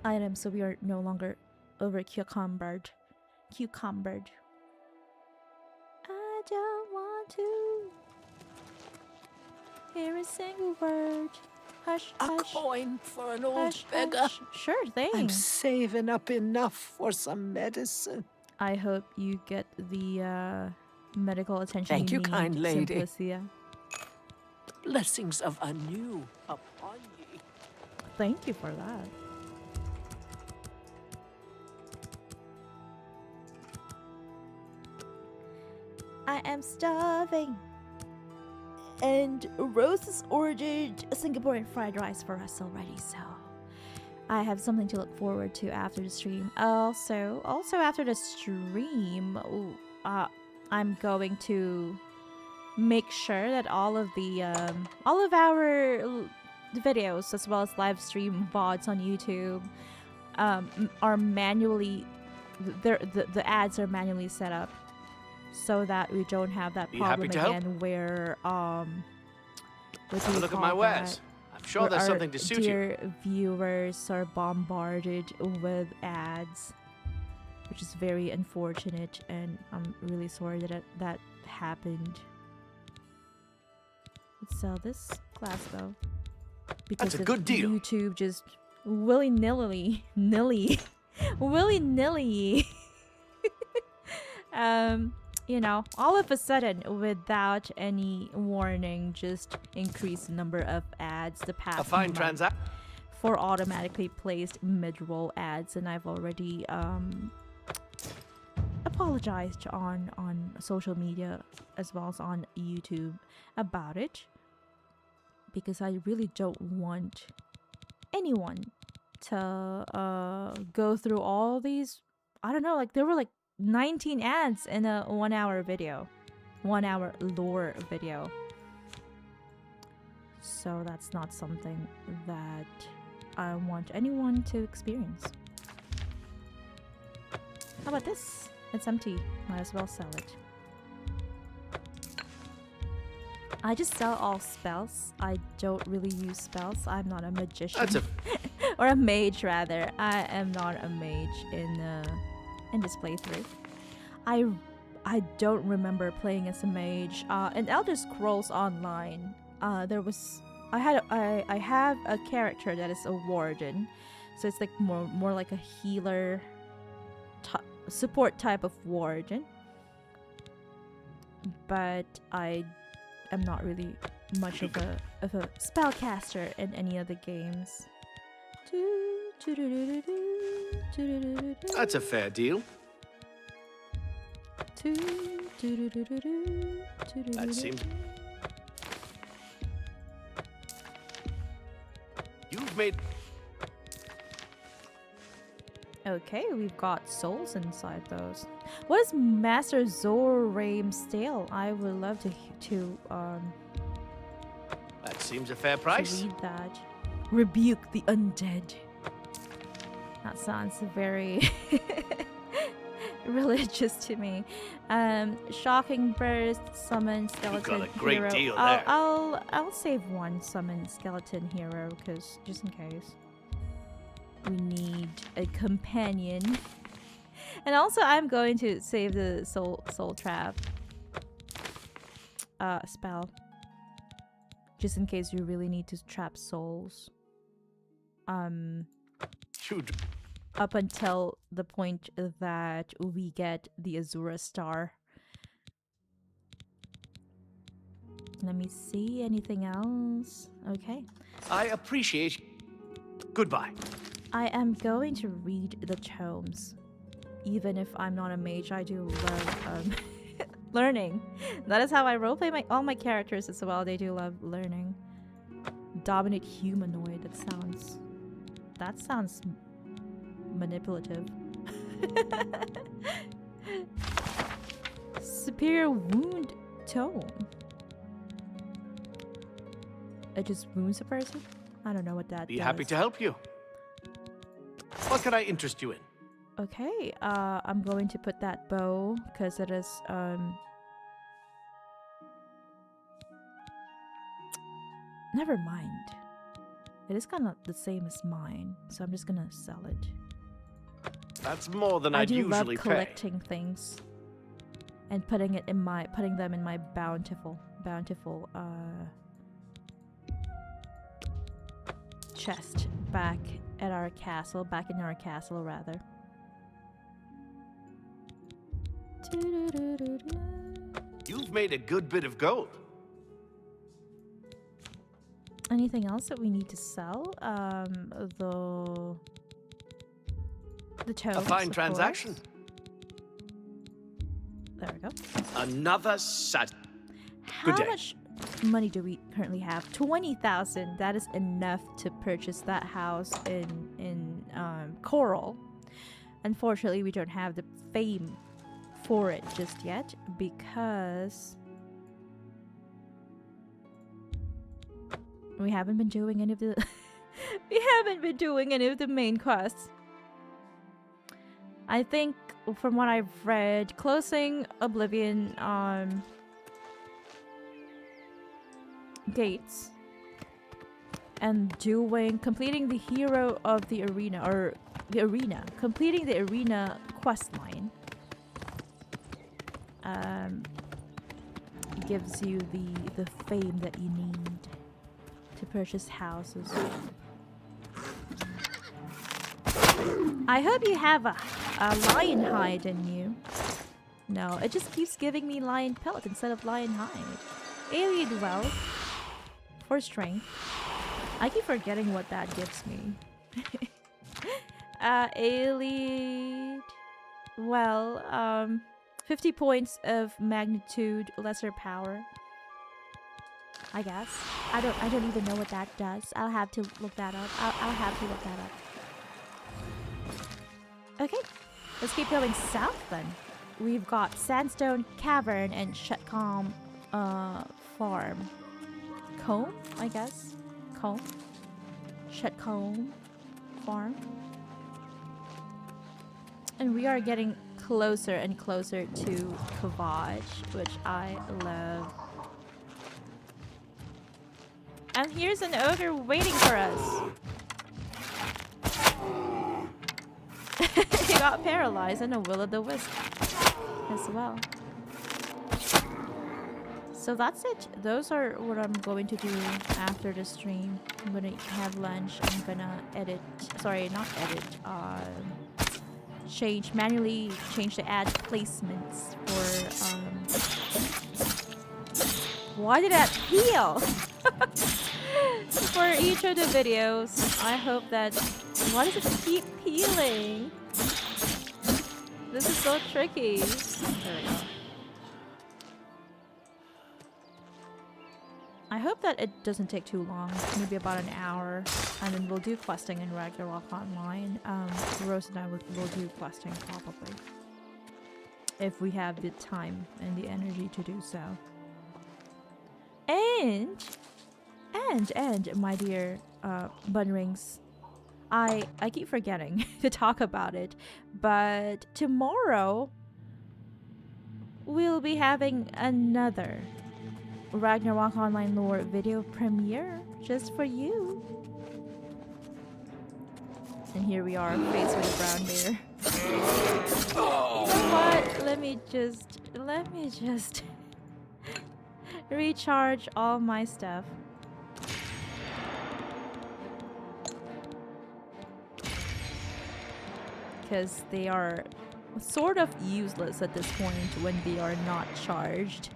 items so we are no longer over cucumbered. I don't want to hear a single word. Hush, A hush. coin for an old Hush, beggar. hush. Sure thing. I'm saving up enough for some medicine. I hope you get the medical attention Thank you, need, kind lady. Simplicia. Blessings of anew upon ye. Thank you for that. I am starving. And Rose has ordered a Singaporean fried rice for us already, so I have something to look forward to after the stream. Also after the stream, I'm going to make sure that all of our videos as well as live stream VODs on YouTube are manually the ads are manually set up so that we don't have that problem again where what do you Look at call my that? wares. I'm sure Where there's our something to suit you. dear viewers are bombarded with ads, which is very unfortunate, and I'm really sorry that that happened. Let's sell this glassbow because That's a good deal. YouTube just willy-nilly, willy-nilly, you know, all of a sudden, without any warning, just increase the number of ads the past A fine month transaction. for automatically placed mid-roll ads, and I've already apologized on social media as well as on YouTube about it, because I really don't want anyone to go through all these. I don't know, like there were like 19 ads in a 1 hour video, 1 hour lore video. So that's not something that I want anyone to experience. How about this? It's empty. Might as well sell it. I just sell all spells. I don't really use spells. I'm not a magician. That's a or a mage rather. I am not a mage in this playthrough. I don't remember playing as a mage. In Elder Scrolls Online, I have a character that is a warden, so it's like more like a healer, support type of warden. But I am not really much of a spellcaster in any of the games. That's a fair deal. That seems. You've made. Okay, we've got souls inside those. What is Master Zoraim's tale? I would love to That seems a fair to price. read that. Rebuke the undead. That sounds very religious to me. Shocking burst, summon skeleton got a great hero. deal there. I'll save one summon skeleton hero because just in case. We need a companion. And also I'm going to save the soul trap spell. Just in case you really need to trap souls. Shoot. Up until the point that we get the Azura star. Let me see, anything else? Okay. I appreciate. Goodbye. I am going to read the tomes. Even if I'm not a mage, I do love learning. That is how I roleplay all my characters as well. They do love learning. Dominate humanoid. That sounds manipulative. Superior wound tome. It just wounds a person? I don't know what that Be does. happy to help you. What can I interest you in? Okay, I'm going to put that bow because it is never mind. It is kind of the same as mine, so I'm just gonna sell it. That's more than I I'd do usually love pay. collecting things and putting them in my bountiful chest back in our castle rather. You've made a good bit of gold. Anything else that we need to sell? The tomes, A fine of transaction. course. There we go. Another sad. How Good day. much money do we currently have? 20,000. That is enough to purchase that house in Coral. Unfortunately, we don't have the fame for it just yet because We haven't been doing any of the we haven't been doing any of the main quests. I think from what I've read, closing Oblivion gates and completing the hero of the arena, or completing the arena quest line gives you the fame that you need to purchase houses. I hope you have a lion hide in you. No, it just keeps giving me lion pelt instead of lion hide. Alien wealth for strength. I keep forgetting what that gives me. Alien. Well, 50 points of magnitude, lesser power. I guess. I don't even know what that does. I'll have to look that up. I'll have to look that up. Okay, let's keep going south then. We've got Sandstone Cavern and Shutcomb Farm. Comb, I guess. Comb. Shutcomb Farm. And we are getting closer and closer to Kvatch, which I love. And here's an ogre waiting for us. He got paralyzed, and a will-o'-the-wisp as well. So that's it. Those are what I'm going to do after the stream. I'm gonna have lunch. I'm gonna edit. Sorry, not edit. Manually change the ad placements for why did that peel? For each of the videos. I hope that why does it keep peeling? This is so tricky. There we go. I hope that it doesn't take too long, maybe about an hour, and then we'll do questing in Ragnarok Online. Rose and I will do questing probably, if we have the time and the energy to do so. And my dear bunnrings, I keep forgetting to talk about it, but tomorrow we'll be having another Ragnarok Online Lore video premiere just for you. And here we are, faced with a brown bear. You know what? Let me just recharge all my stuff. Because they are sort of useless at this point when they are not charged.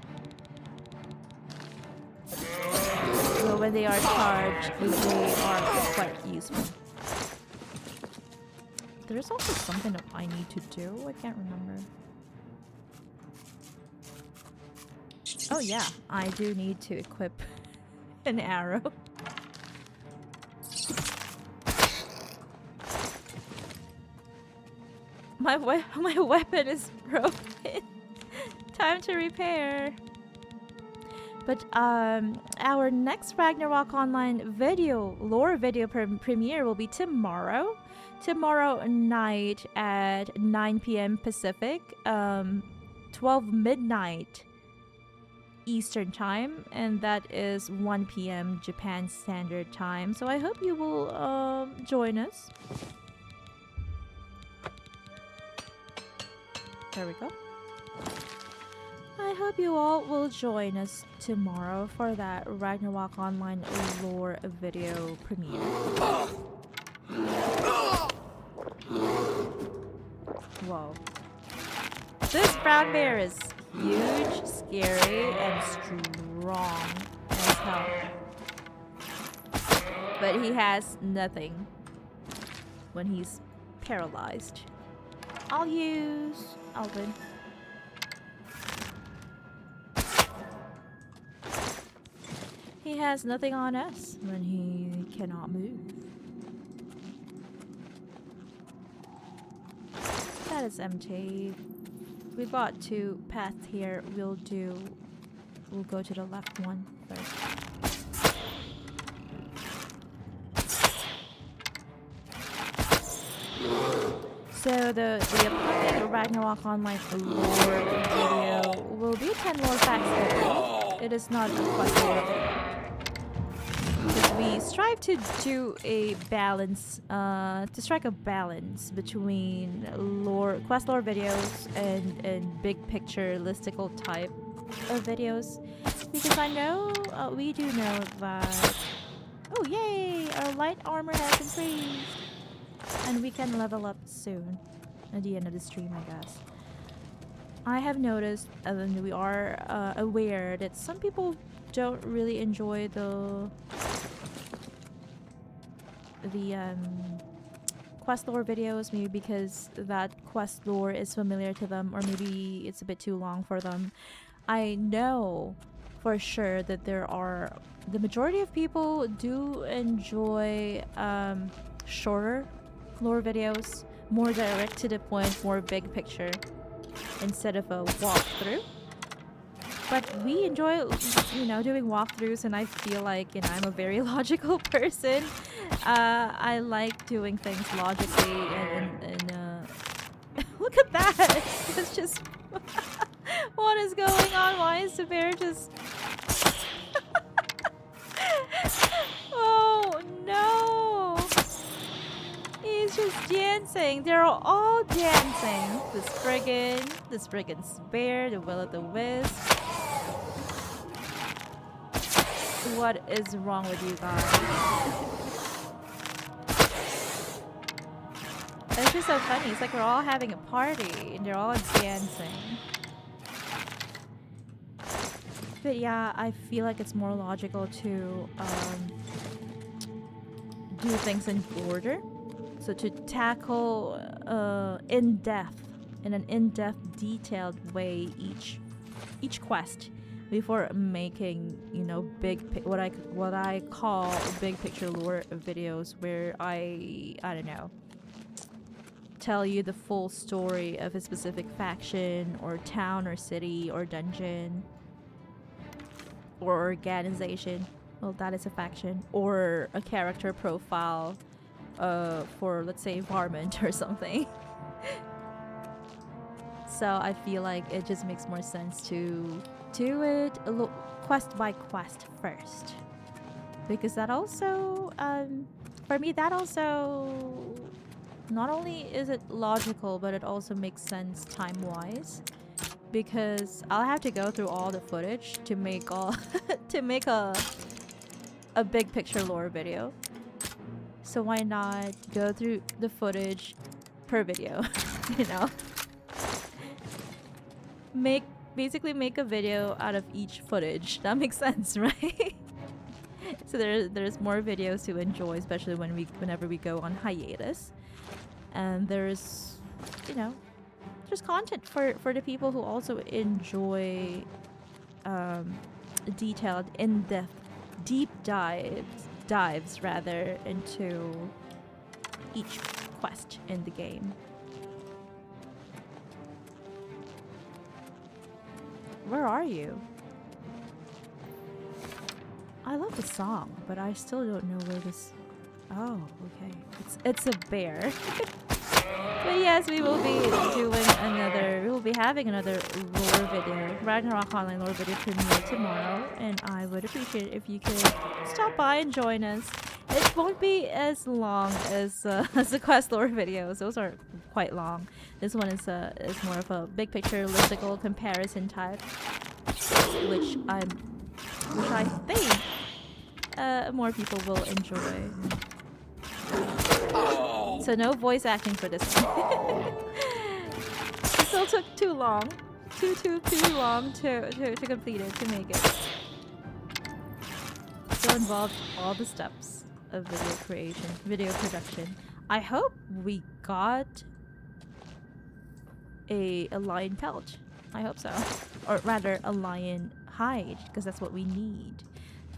So when they are charged, they are quite useful. There's also something that I need to do. I can't remember. Oh yeah, I do need to equip an arrow. My weapon is broken. Time to repair. But our next Ragnarok Online lore video premiere will be tomorrow. Tomorrow night at 9 p.m. Pacific, 12 midnight Eastern Time, and that is 1 p.m. Japan Standard Time. So I hope you will join us. There we go. I hope you all will join us tomorrow for that Ragnarok Online lore video premiere. Whoa. This brown bear is huge, scary, and strong as hell. But he has nothing when he's paralyzed. I'll use Alvin. He has nothing on us when he cannot move. That is empty. We've got two paths here. We'll go to the left one first. So the upcoming Ragnarok Online lore video will be a 10 lore facts video. It is not a quest lore video. Because we strive to do a balance, to strike a balance between quest lore videos and big picture listicle type of videos. Because I know, we do know that, oh yay, our light armor has increased. And we can level up soon, at the end of the stream, I guess. I have noticed, and we are aware that some people don't really enjoy the quest lore videos, maybe because that quest lore is familiar to them, or maybe it's a bit too long for them. I know for sure that the majority of people do enjoy shorter lore videos, more direct to the point, more big picture, instead of a walkthrough. But we enjoy, doing walkthroughs, and I feel like, I'm a very logical person. I like doing things logically, and look at that! It's just... What is going on? Why is the bear just... Oh, no! He's just dancing. They're all dancing. The Spriggan's bear, the will-o'-the-wisp. What is wrong with you guys? It's just so funny. It's like we're all having a party and they're all dancing. But yeah, I feel like it's more logical to do things in order. So to tackle in an in-depth, detailed way each quest before making, what I call big picture lore videos, where I don't know, tell you the full story of a specific faction or town or city or dungeon or organization. Well, that is a faction, or a character profile for, let's say, varmint or something. So I feel like it just makes more sense to do it quest by quest first, because that also, for me, that also, not only is it logical, but it also makes sense time-wise, because I'll have to go through all the footage to make a big picture lore video. So why not go through the footage per video, Basically make a video out of each footage. That makes sense, right? So there's more videos to enjoy, especially whenever we go on hiatus. And there's content for the people who also enjoy detailed, in-depth, deep dives rather into each quest in the game. Where are you? I love the song, but I still don't know where this... Oh, okay. It's a bear. But yes, we will be having another lore video, Ragnarok Online lore video premiere tomorrow, and I would appreciate it if you could stop by and join us. It won't be as long as the quest lore videos. Those are quite long. This one is more of a big picture listicle comparison type, which I think more people will enjoy. So no voice acting for this one. It still took too long, too long to complete it, to make it. Still involved all the steps of video creation, video production. I hope we got a lion pelt. I hope so. Or rather, a lion hide, because that's what we need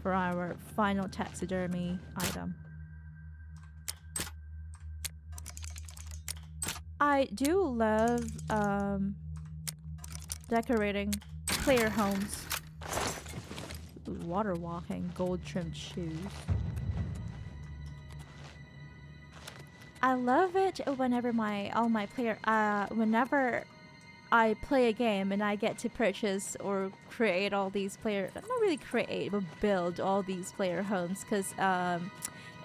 for our final taxidermy item. I do love decorating player homes. Water walking, gold trimmed shoes. I love it whenever whenever I play a game and I get to purchase or create all these not really create, but build all these player homes. Because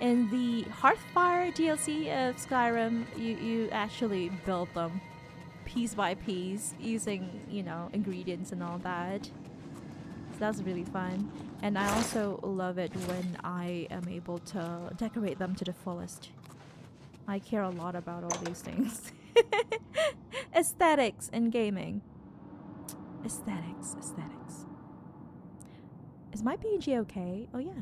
in the Hearthfire DLC of Skyrim, you actually build them piece by piece using, ingredients and all that. So that's really fun. And I also love it when I am able to decorate them to the fullest. I care a lot about all these things. Aesthetics in gaming. Aesthetics. Is my PNG okay? Oh yeah.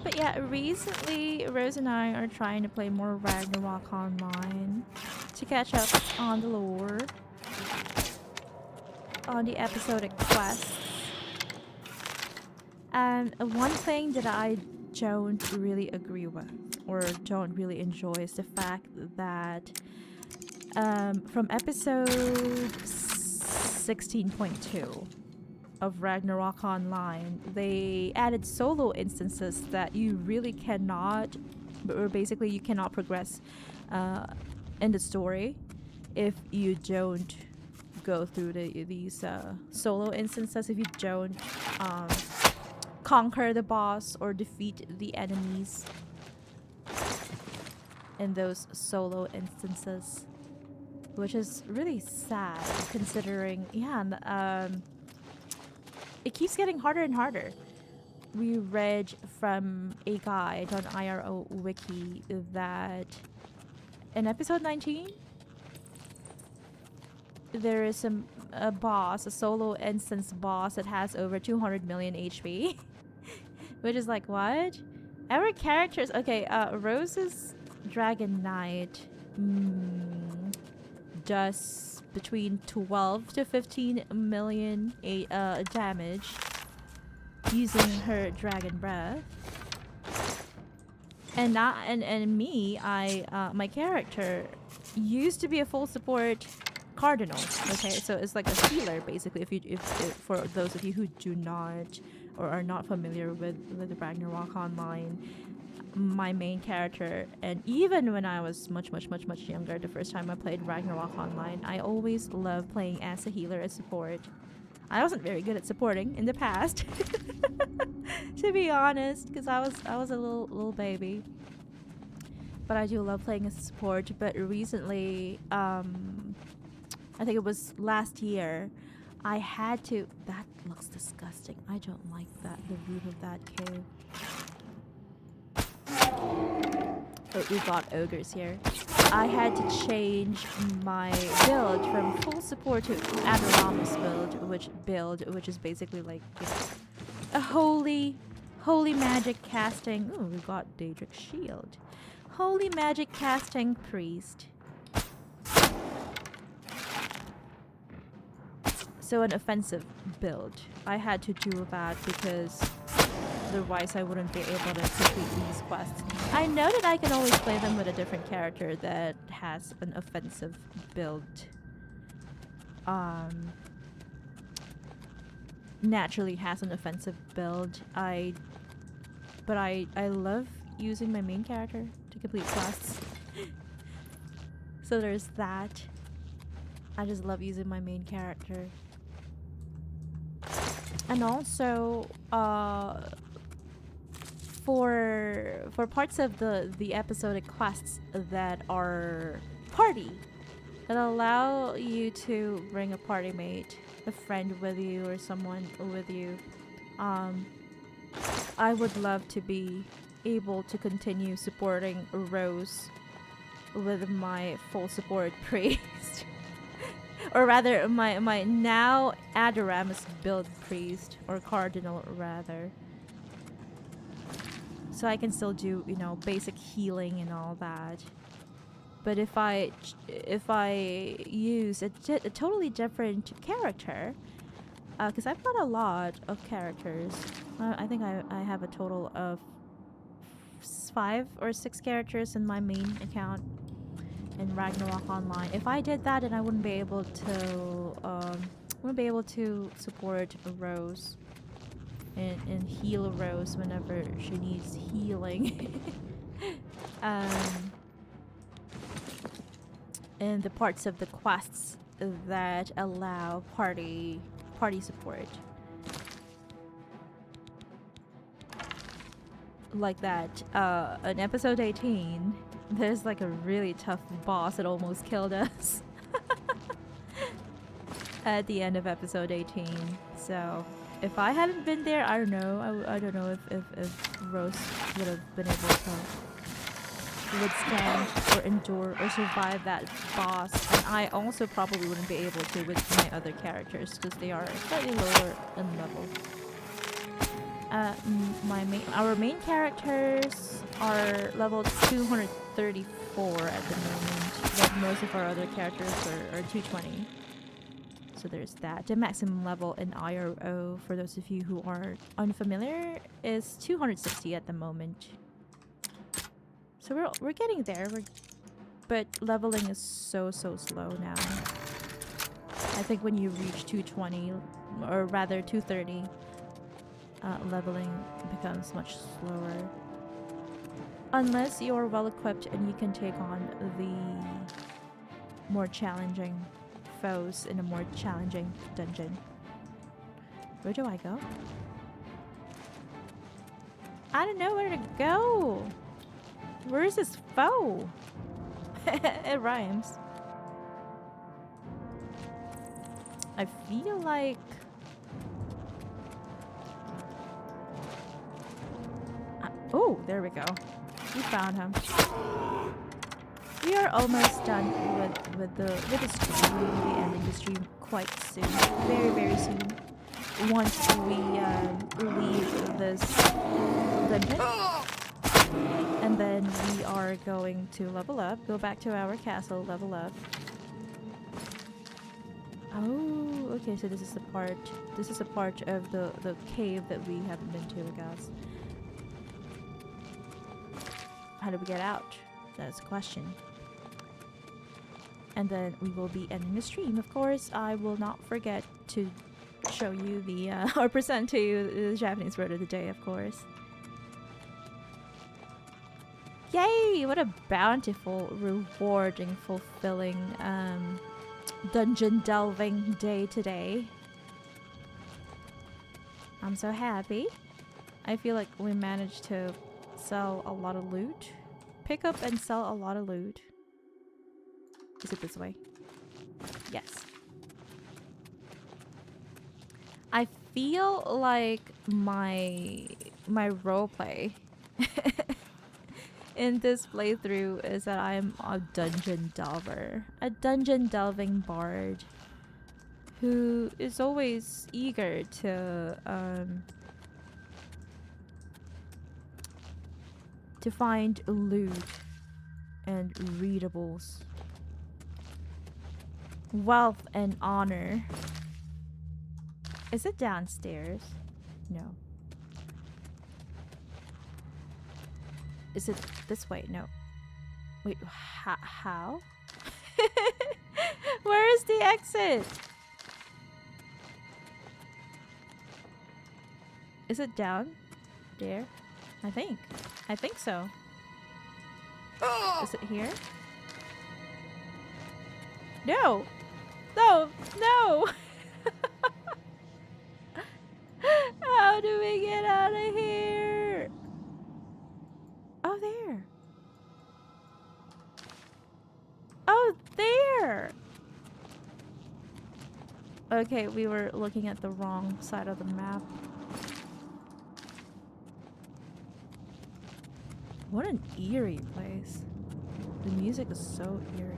But yeah, recently Rose and I are trying to play more Ragnarok Online to catch up on the lore, on the episodic quests. And one thing that I don't really agree with or don't really enjoy is the fact that from episode 16.2 of Ragnarok Online, they added solo instances that you really cannot, or basically you cannot progress in the story if you don't go through these solo instances, if you don't conquer the boss or defeat the enemies in those solo instances, which is really sad considering, it keeps getting harder and harder. We read from a guide on IRO Wiki that in episode 19, there is a boss, a solo instance boss that has over 200 million HP. Which is like, what? Our characters... Okay, Rose's Dragon Knight does between 12 to 15 million damage using her Dragon Breath. And me, my character used to be a full support Cardinal. Okay, so it's like a healer basically. If for those of you who do not or are not familiar with the Ragnarok Online, my main character, and even when I was much younger, the first time I played Ragnarok Online, I always loved playing as a healer, as support. I wasn't very good at supporting in the past, to be honest, because I was a little baby. But I do love playing as a support. But recently, I think it was last year, I had to... That looks disgusting. I don't like that, the roof of that cave. Oh, we've got ogres here. I had to change my build from full support to Adoramus build, which is basically like, a holy magic casting... Oh, we got Daedric Shield. Holy magic casting priest. So an offensive build. I had to do that because otherwise I wouldn't be able to complete these quests. I know that I can always play them with a different character that has an offensive build. Naturally has an offensive build. But I love using my main character to complete quests. So there's that. I just love using my main character. And also, for parts of the episodic quests that are party, that allow you to bring a party mate, a friend with you, or someone with you, I would love to be able to continue supporting Rose with my full support priest. Or rather, my now Adoramus build priest, or cardinal rather. So I can still do, basic healing and all that. But if I use a totally different character, because I've got a lot of characters. I think I have a total of 5 or 6 characters in my main account in Ragnarok Online. If I did that, then I wouldn't be able to won't be able to support Rose and heal Rose whenever she needs healing. And the parts of the quests that allow party support. Like that, in episode 18, there's like a really tough boss that almost killed us at the end of episode 18. So if I hadn't been there, I don't know. I don't know if Rose would have been able to withstand or endure or survive that boss. And I also probably wouldn't be able to with my other characters because they are slightly lower in level. Our main characters are level 234 at the moment, but most of our other characters are 220. So there's that. The maximum level in IRO, for those of you who are unfamiliar, is 260 at the moment. So we're getting there. But leveling is so slow now. I think when you reach 220, or rather 230, leveling becomes much slower. Unless you're well equipped and you can take on the more challenging foes in a more challenging dungeon. Where do I go? I don't know where to go. Where is this foe? It rhymes. I feel like oh, there we go. We found him. We are almost done with the stream. We will be ending the stream quite soon, very soon. Once we leave this dungeon, and then we are going to level up, go back to our castle, level up. Oh, okay. So this is the part. This is a part of the cave that we haven't been to, guys. How do we get out? That's the question. And then we will be ending the stream. Of course, I will not forget to show you the or present to you the Japanese word of the day, of course. Yay! What a bountiful, rewarding, fulfilling dungeon delving day today. I'm so happy. I feel like we managed to sell a lot of loot. Pick up and sell a lot of loot. Is it this way? Yes. I feel like my roleplay in this playthrough is that I'm a dungeon delver. A dungeon delving bard who is always eager to find loot and readables, wealth and honor. Is it downstairs? No. Is it this way? No. Wait, how? Where is the exit? Is it down there? I think so. Is it here? No! No! No! How do we get out of here? Oh, there. Oh, there! Okay, we were looking at the wrong side of the map. What an eerie place. The music is so eerie.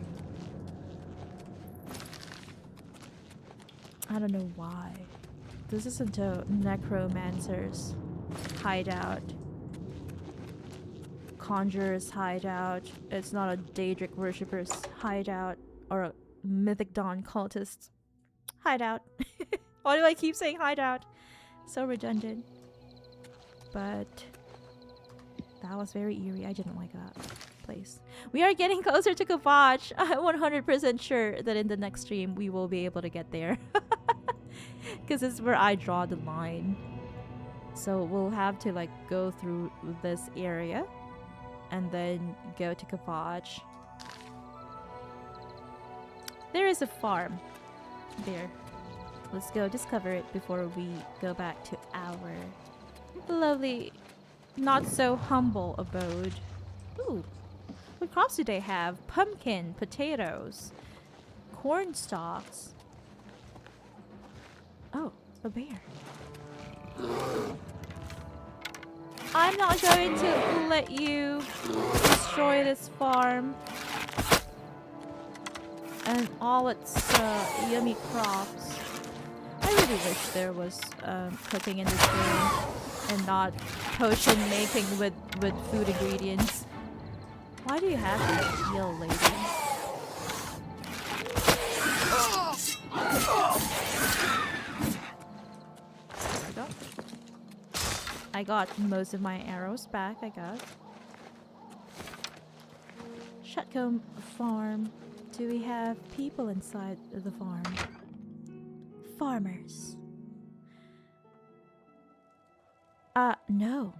I don't know why. This isn't a necromancer's hideout. Conjurer's hideout. It's not a Daedric worshipper's hideout. Or a Mythic Dawn cultist hideout. Why do I keep saying hideout? So redundant. But that was very eerie. I didn't like that place. We are getting closer to Kvatch. I'm 100% sure that in the next stream we will be able to get there. Because it's where I draw the line. So we'll have to like go through this area and then go to Kvatch. There is a farm there. Let's go discover it before we go back to our lovely, not so humble abode. Ooh, what crops do they have? Pumpkin, potatoes, corn stalks. Oh, a bear. I'm not going to let you destroy this farm and all its yummy crops. I really wish there was cooking in this game and not potion making with food ingredients. Why do you have to heal, lady? There we go. I got most of my arrows back, I guess. Shutcombe Farm. Do we have people inside the farm? Farmers. No.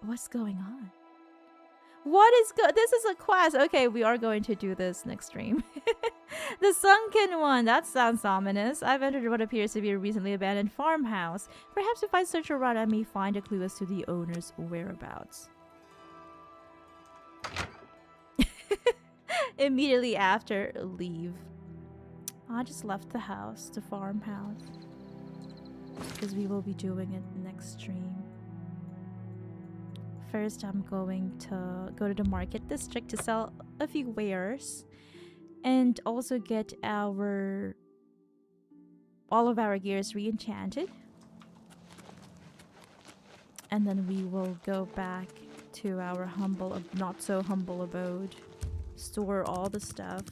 What's going on? What is this is a quest. Okay, we are going to do this next stream. The Sunken One. That sounds ominous. I've entered what appears to be a recently abandoned farmhouse. Perhaps if I search around, I may find a clue as to the owner's whereabouts. Immediately after, leave. I just left the house, the farmhouse, because we will be doing it next stream. First, I'm going to go to the market district to sell a few wares and also get all of our gears re-enchanted. And then we will go back to our not so humble abode, store all the stuff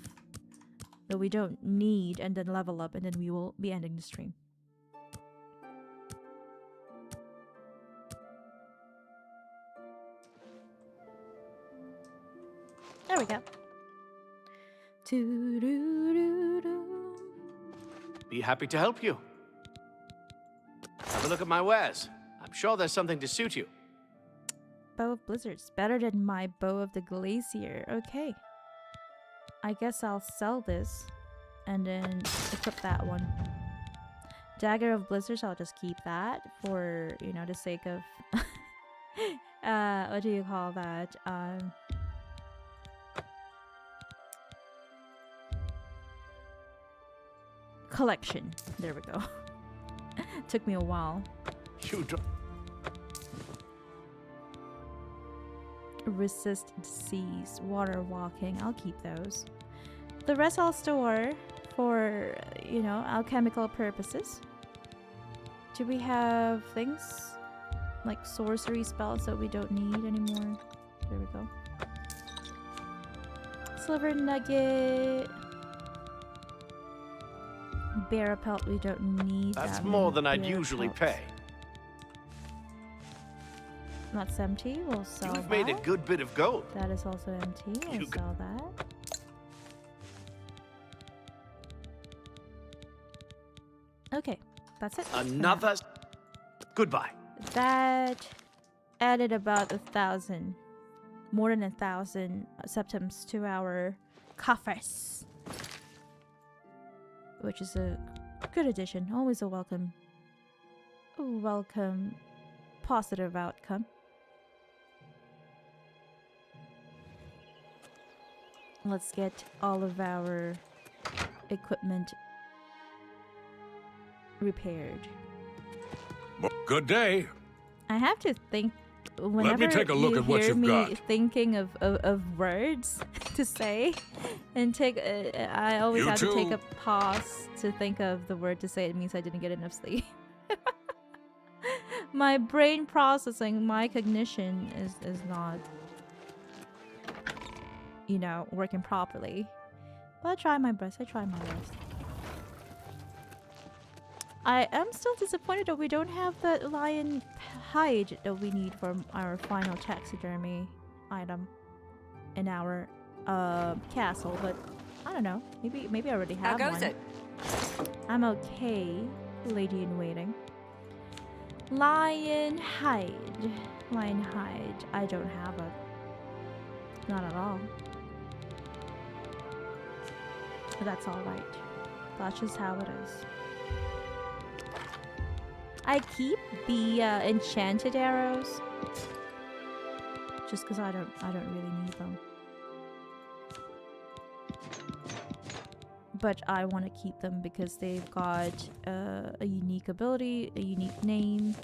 that we don't need, and then level up, and then we will be ending the stream. There we go. Be happy to help you. Have a look at my wares. I'm sure there's something to suit you. Bow of Blizzards. Better than my Bow of the Glacier. Okay. I guess I'll sell this and then equip that one. Dagger of Blizzards, I'll just keep that for, you know, the sake of... what do you call that? Collection. There we go. Took me a while. Resist disease, water walking. I'll keep those. The rest I'll store for, you know, alchemical purposes. Do we have things like sorcery spells that we don't need anymore? There we go. Silver nugget. Bear pelt we don't need. That's more than I'd usually pay. That's empty. We'll sell You've made a good bit of gold. That is also empty. We'll sell that. Okay, that's it. Another. Goodbye. That added about 1,000, more than 1,000 septims to our coffers, which is a good addition. Always a welcome positive outcome. Let's get all of our equipment repaired. Good day. I have to think whenever Let me take a look at what you've got. Thinking of words to say, and I always have to take a pause to think of the word to say. It means I didn't get enough sleep. My brain processing, my cognition is not, you know, working properly. But I try my best. I am still disappointed that we don't have the lion hide that we need for our final taxidermy item in our castle, but I don't know. Maybe I already have one. How goes it? I'm okay, lady in waiting. Lion hide. Lion hide. I don't have it. Not at all. But that's alright. That's just how it is. I keep the enchanted arrows. Just because I don't really need them. But I want to keep them because they've got a unique ability, a unique name.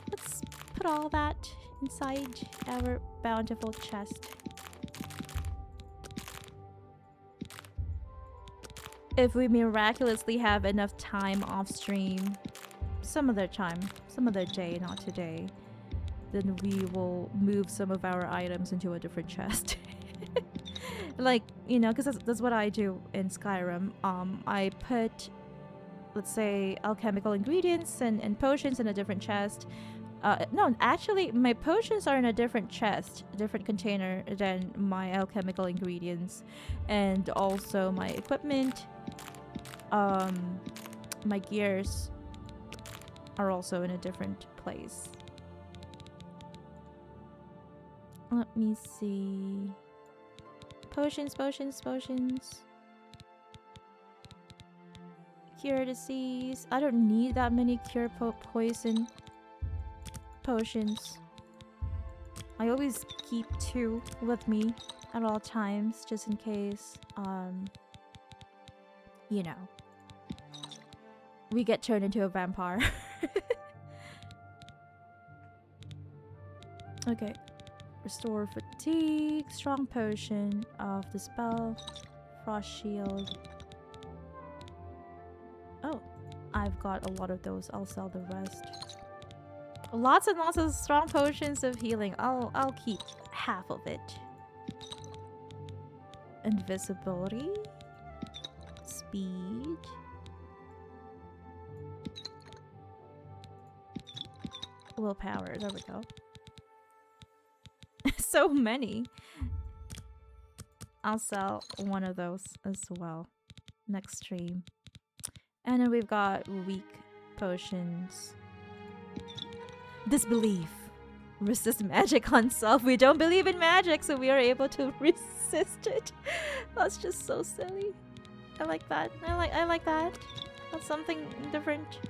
Let's put all that inside our bountiful chest. If we miraculously have enough time off stream, some other time, some other day, not today, then we will move some of our items into a different chest. Like, you know, because that's what I do in Skyrim. I put, let's say, alchemical ingredients and potions in a different chest. No, actually, my potions are in a different chest, a different container than my alchemical ingredients. And also my equipment, my gears are also in a different place. Let me see. Potions. Cure disease. I don't need that many cure poison potions. I always keep 2 with me at all times, just in case, you know, we get turned into a vampire. Okay. Restore fatigue, strong potion of the spell, frost shield. Oh, I've got a lot of those. I'll sell the rest. Lots and lots of strong potions of healing. I'll keep half of it. Invisibility, speed. Willpower. There we go. So many. I'll sell one of those as well next stream. And then we've got weak potions. Disbelief. Resist magic on self. We don't believe in magic, so we are able to resist it. That's just so silly. I like that. I like that. That's something different.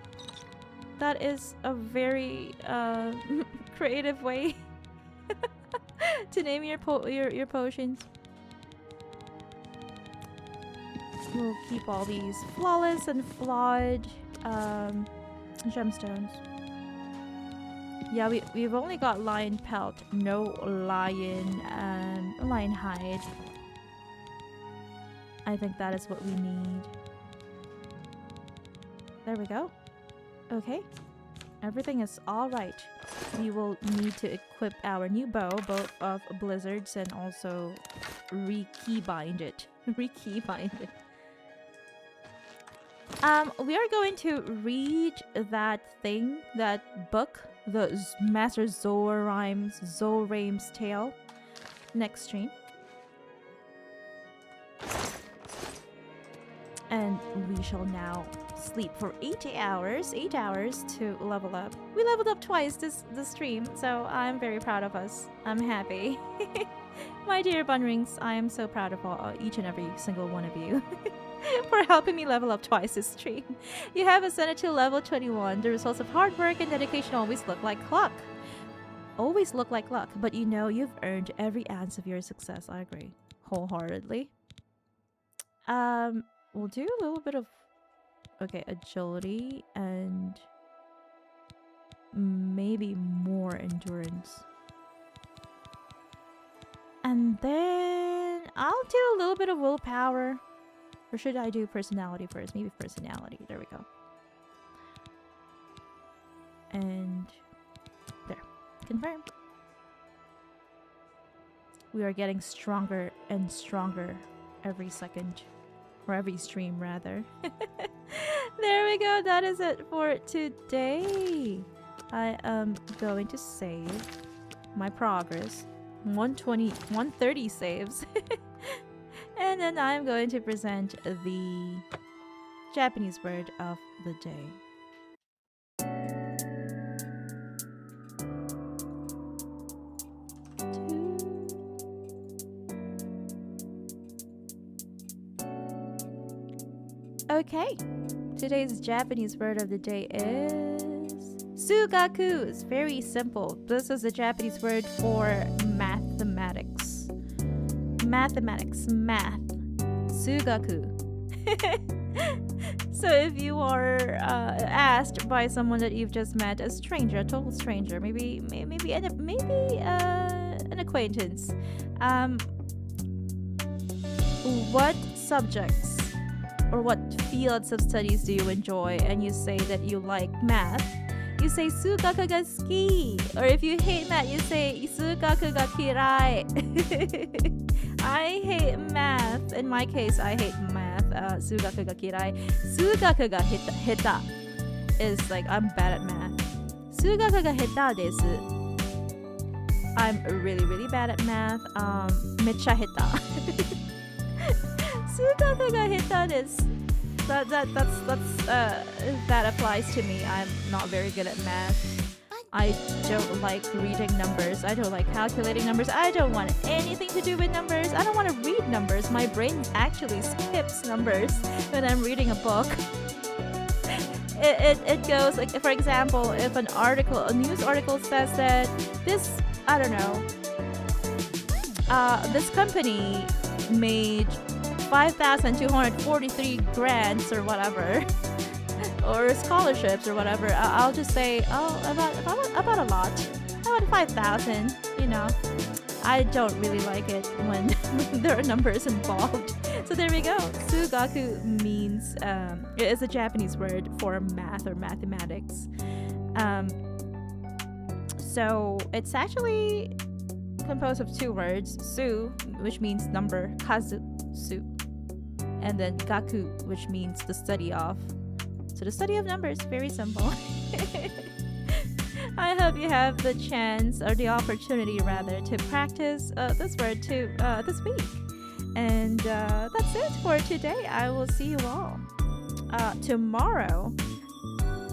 That is a very creative way to name your potions. We'll keep all these flawless and flawed gemstones. Yeah, we've only got lion pelt, no lion hide. I think that is what we need. There we go. Okay. Everything is alright. We will need to equip our new bow, both of blizzards, and also re-keybind it. Re-keybind it. We are going to read that thing, that book, the Master Zoraim's Tale, next stream. And we shall now sleep for 8 hours to level up. We leveled up twice this stream, so I'm very proud of us. I'm happy. My dear bunnrings, I am so proud of each and every single one of you for helping me level up twice this stream. You have ascended to level 21. The results of hard work and dedication always look like luck. Always look like luck, but you know you've earned every ounce of your success. I agree wholeheartedly. We'll do a little bit of agility and maybe more endurance. And then I'll do a little bit of willpower. Or should I do personality first? Maybe personality. There we go. And there. Confirm. We are getting stronger and stronger every second. Or every stream, rather. There we go. That is it for today. I am going to save my progress. 130 saves. And then I'm going to present the Japanese word of the day. Okay, today's Japanese word of the day is sugaku. It's very simple. This is a Japanese word for mathematics. Mathematics, math. Sugaku. So if you are asked by someone that you've just met, a stranger, a total stranger, maybe an acquaintance, what subjects or what fields of studies do you enjoy, and you say that you like math, you say sugaku ga suki. Or if you hate math, you say sugaku ga kirai. I hate math. In my case, I hate math. Sugaku ga kirai. Sugaku ga heta is like I'm bad at math. Sugaku ga heta desu. I'm really bad at math. Mecha heta. Sugaku ga heta desu. That applies to me. I'm not very good at math. I don't like reading numbers. I don't like calculating numbers. I don't want anything to do with numbers. I don't want to read numbers. My brain actually skips numbers when I'm reading a book. It goes like, for example, if a news article says that this, I don't know, this company made 5,243 grants or whatever, or scholarships or whatever, I'll just say, oh, about a lot, about 5,000. You know, I don't really like it when there are numbers involved. So there we go. Sugaku means is a Japanese word for math or mathematics. So it's actually composed of two words: su, which means number, kazu, su, and then gaku, which means the study of. So the study of numbers, very simple. I hope you have the chance, or the opportunity rather, to practice this word this week. And that's it for today. I will see you all tomorrow,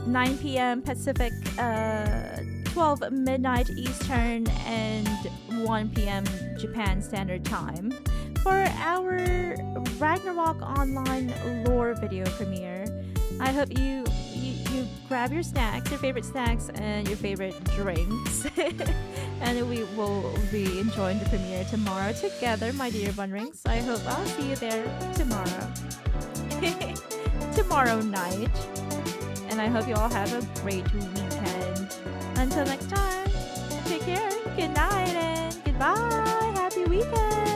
9 p.m. Pacific, 12 midnight Eastern, and 1 p.m. Japan Standard Time for our Ragnarok Online lore video premiere. I hope you grab your snacks, your favorite snacks, and your favorite drinks. And we will be enjoying the premiere tomorrow together, my dear bunnrings. I hope I'll see you there tomorrow. Tomorrow night. And I hope you all have a great weekend. Until next time, take care, good night, and goodbye. Happy weekend.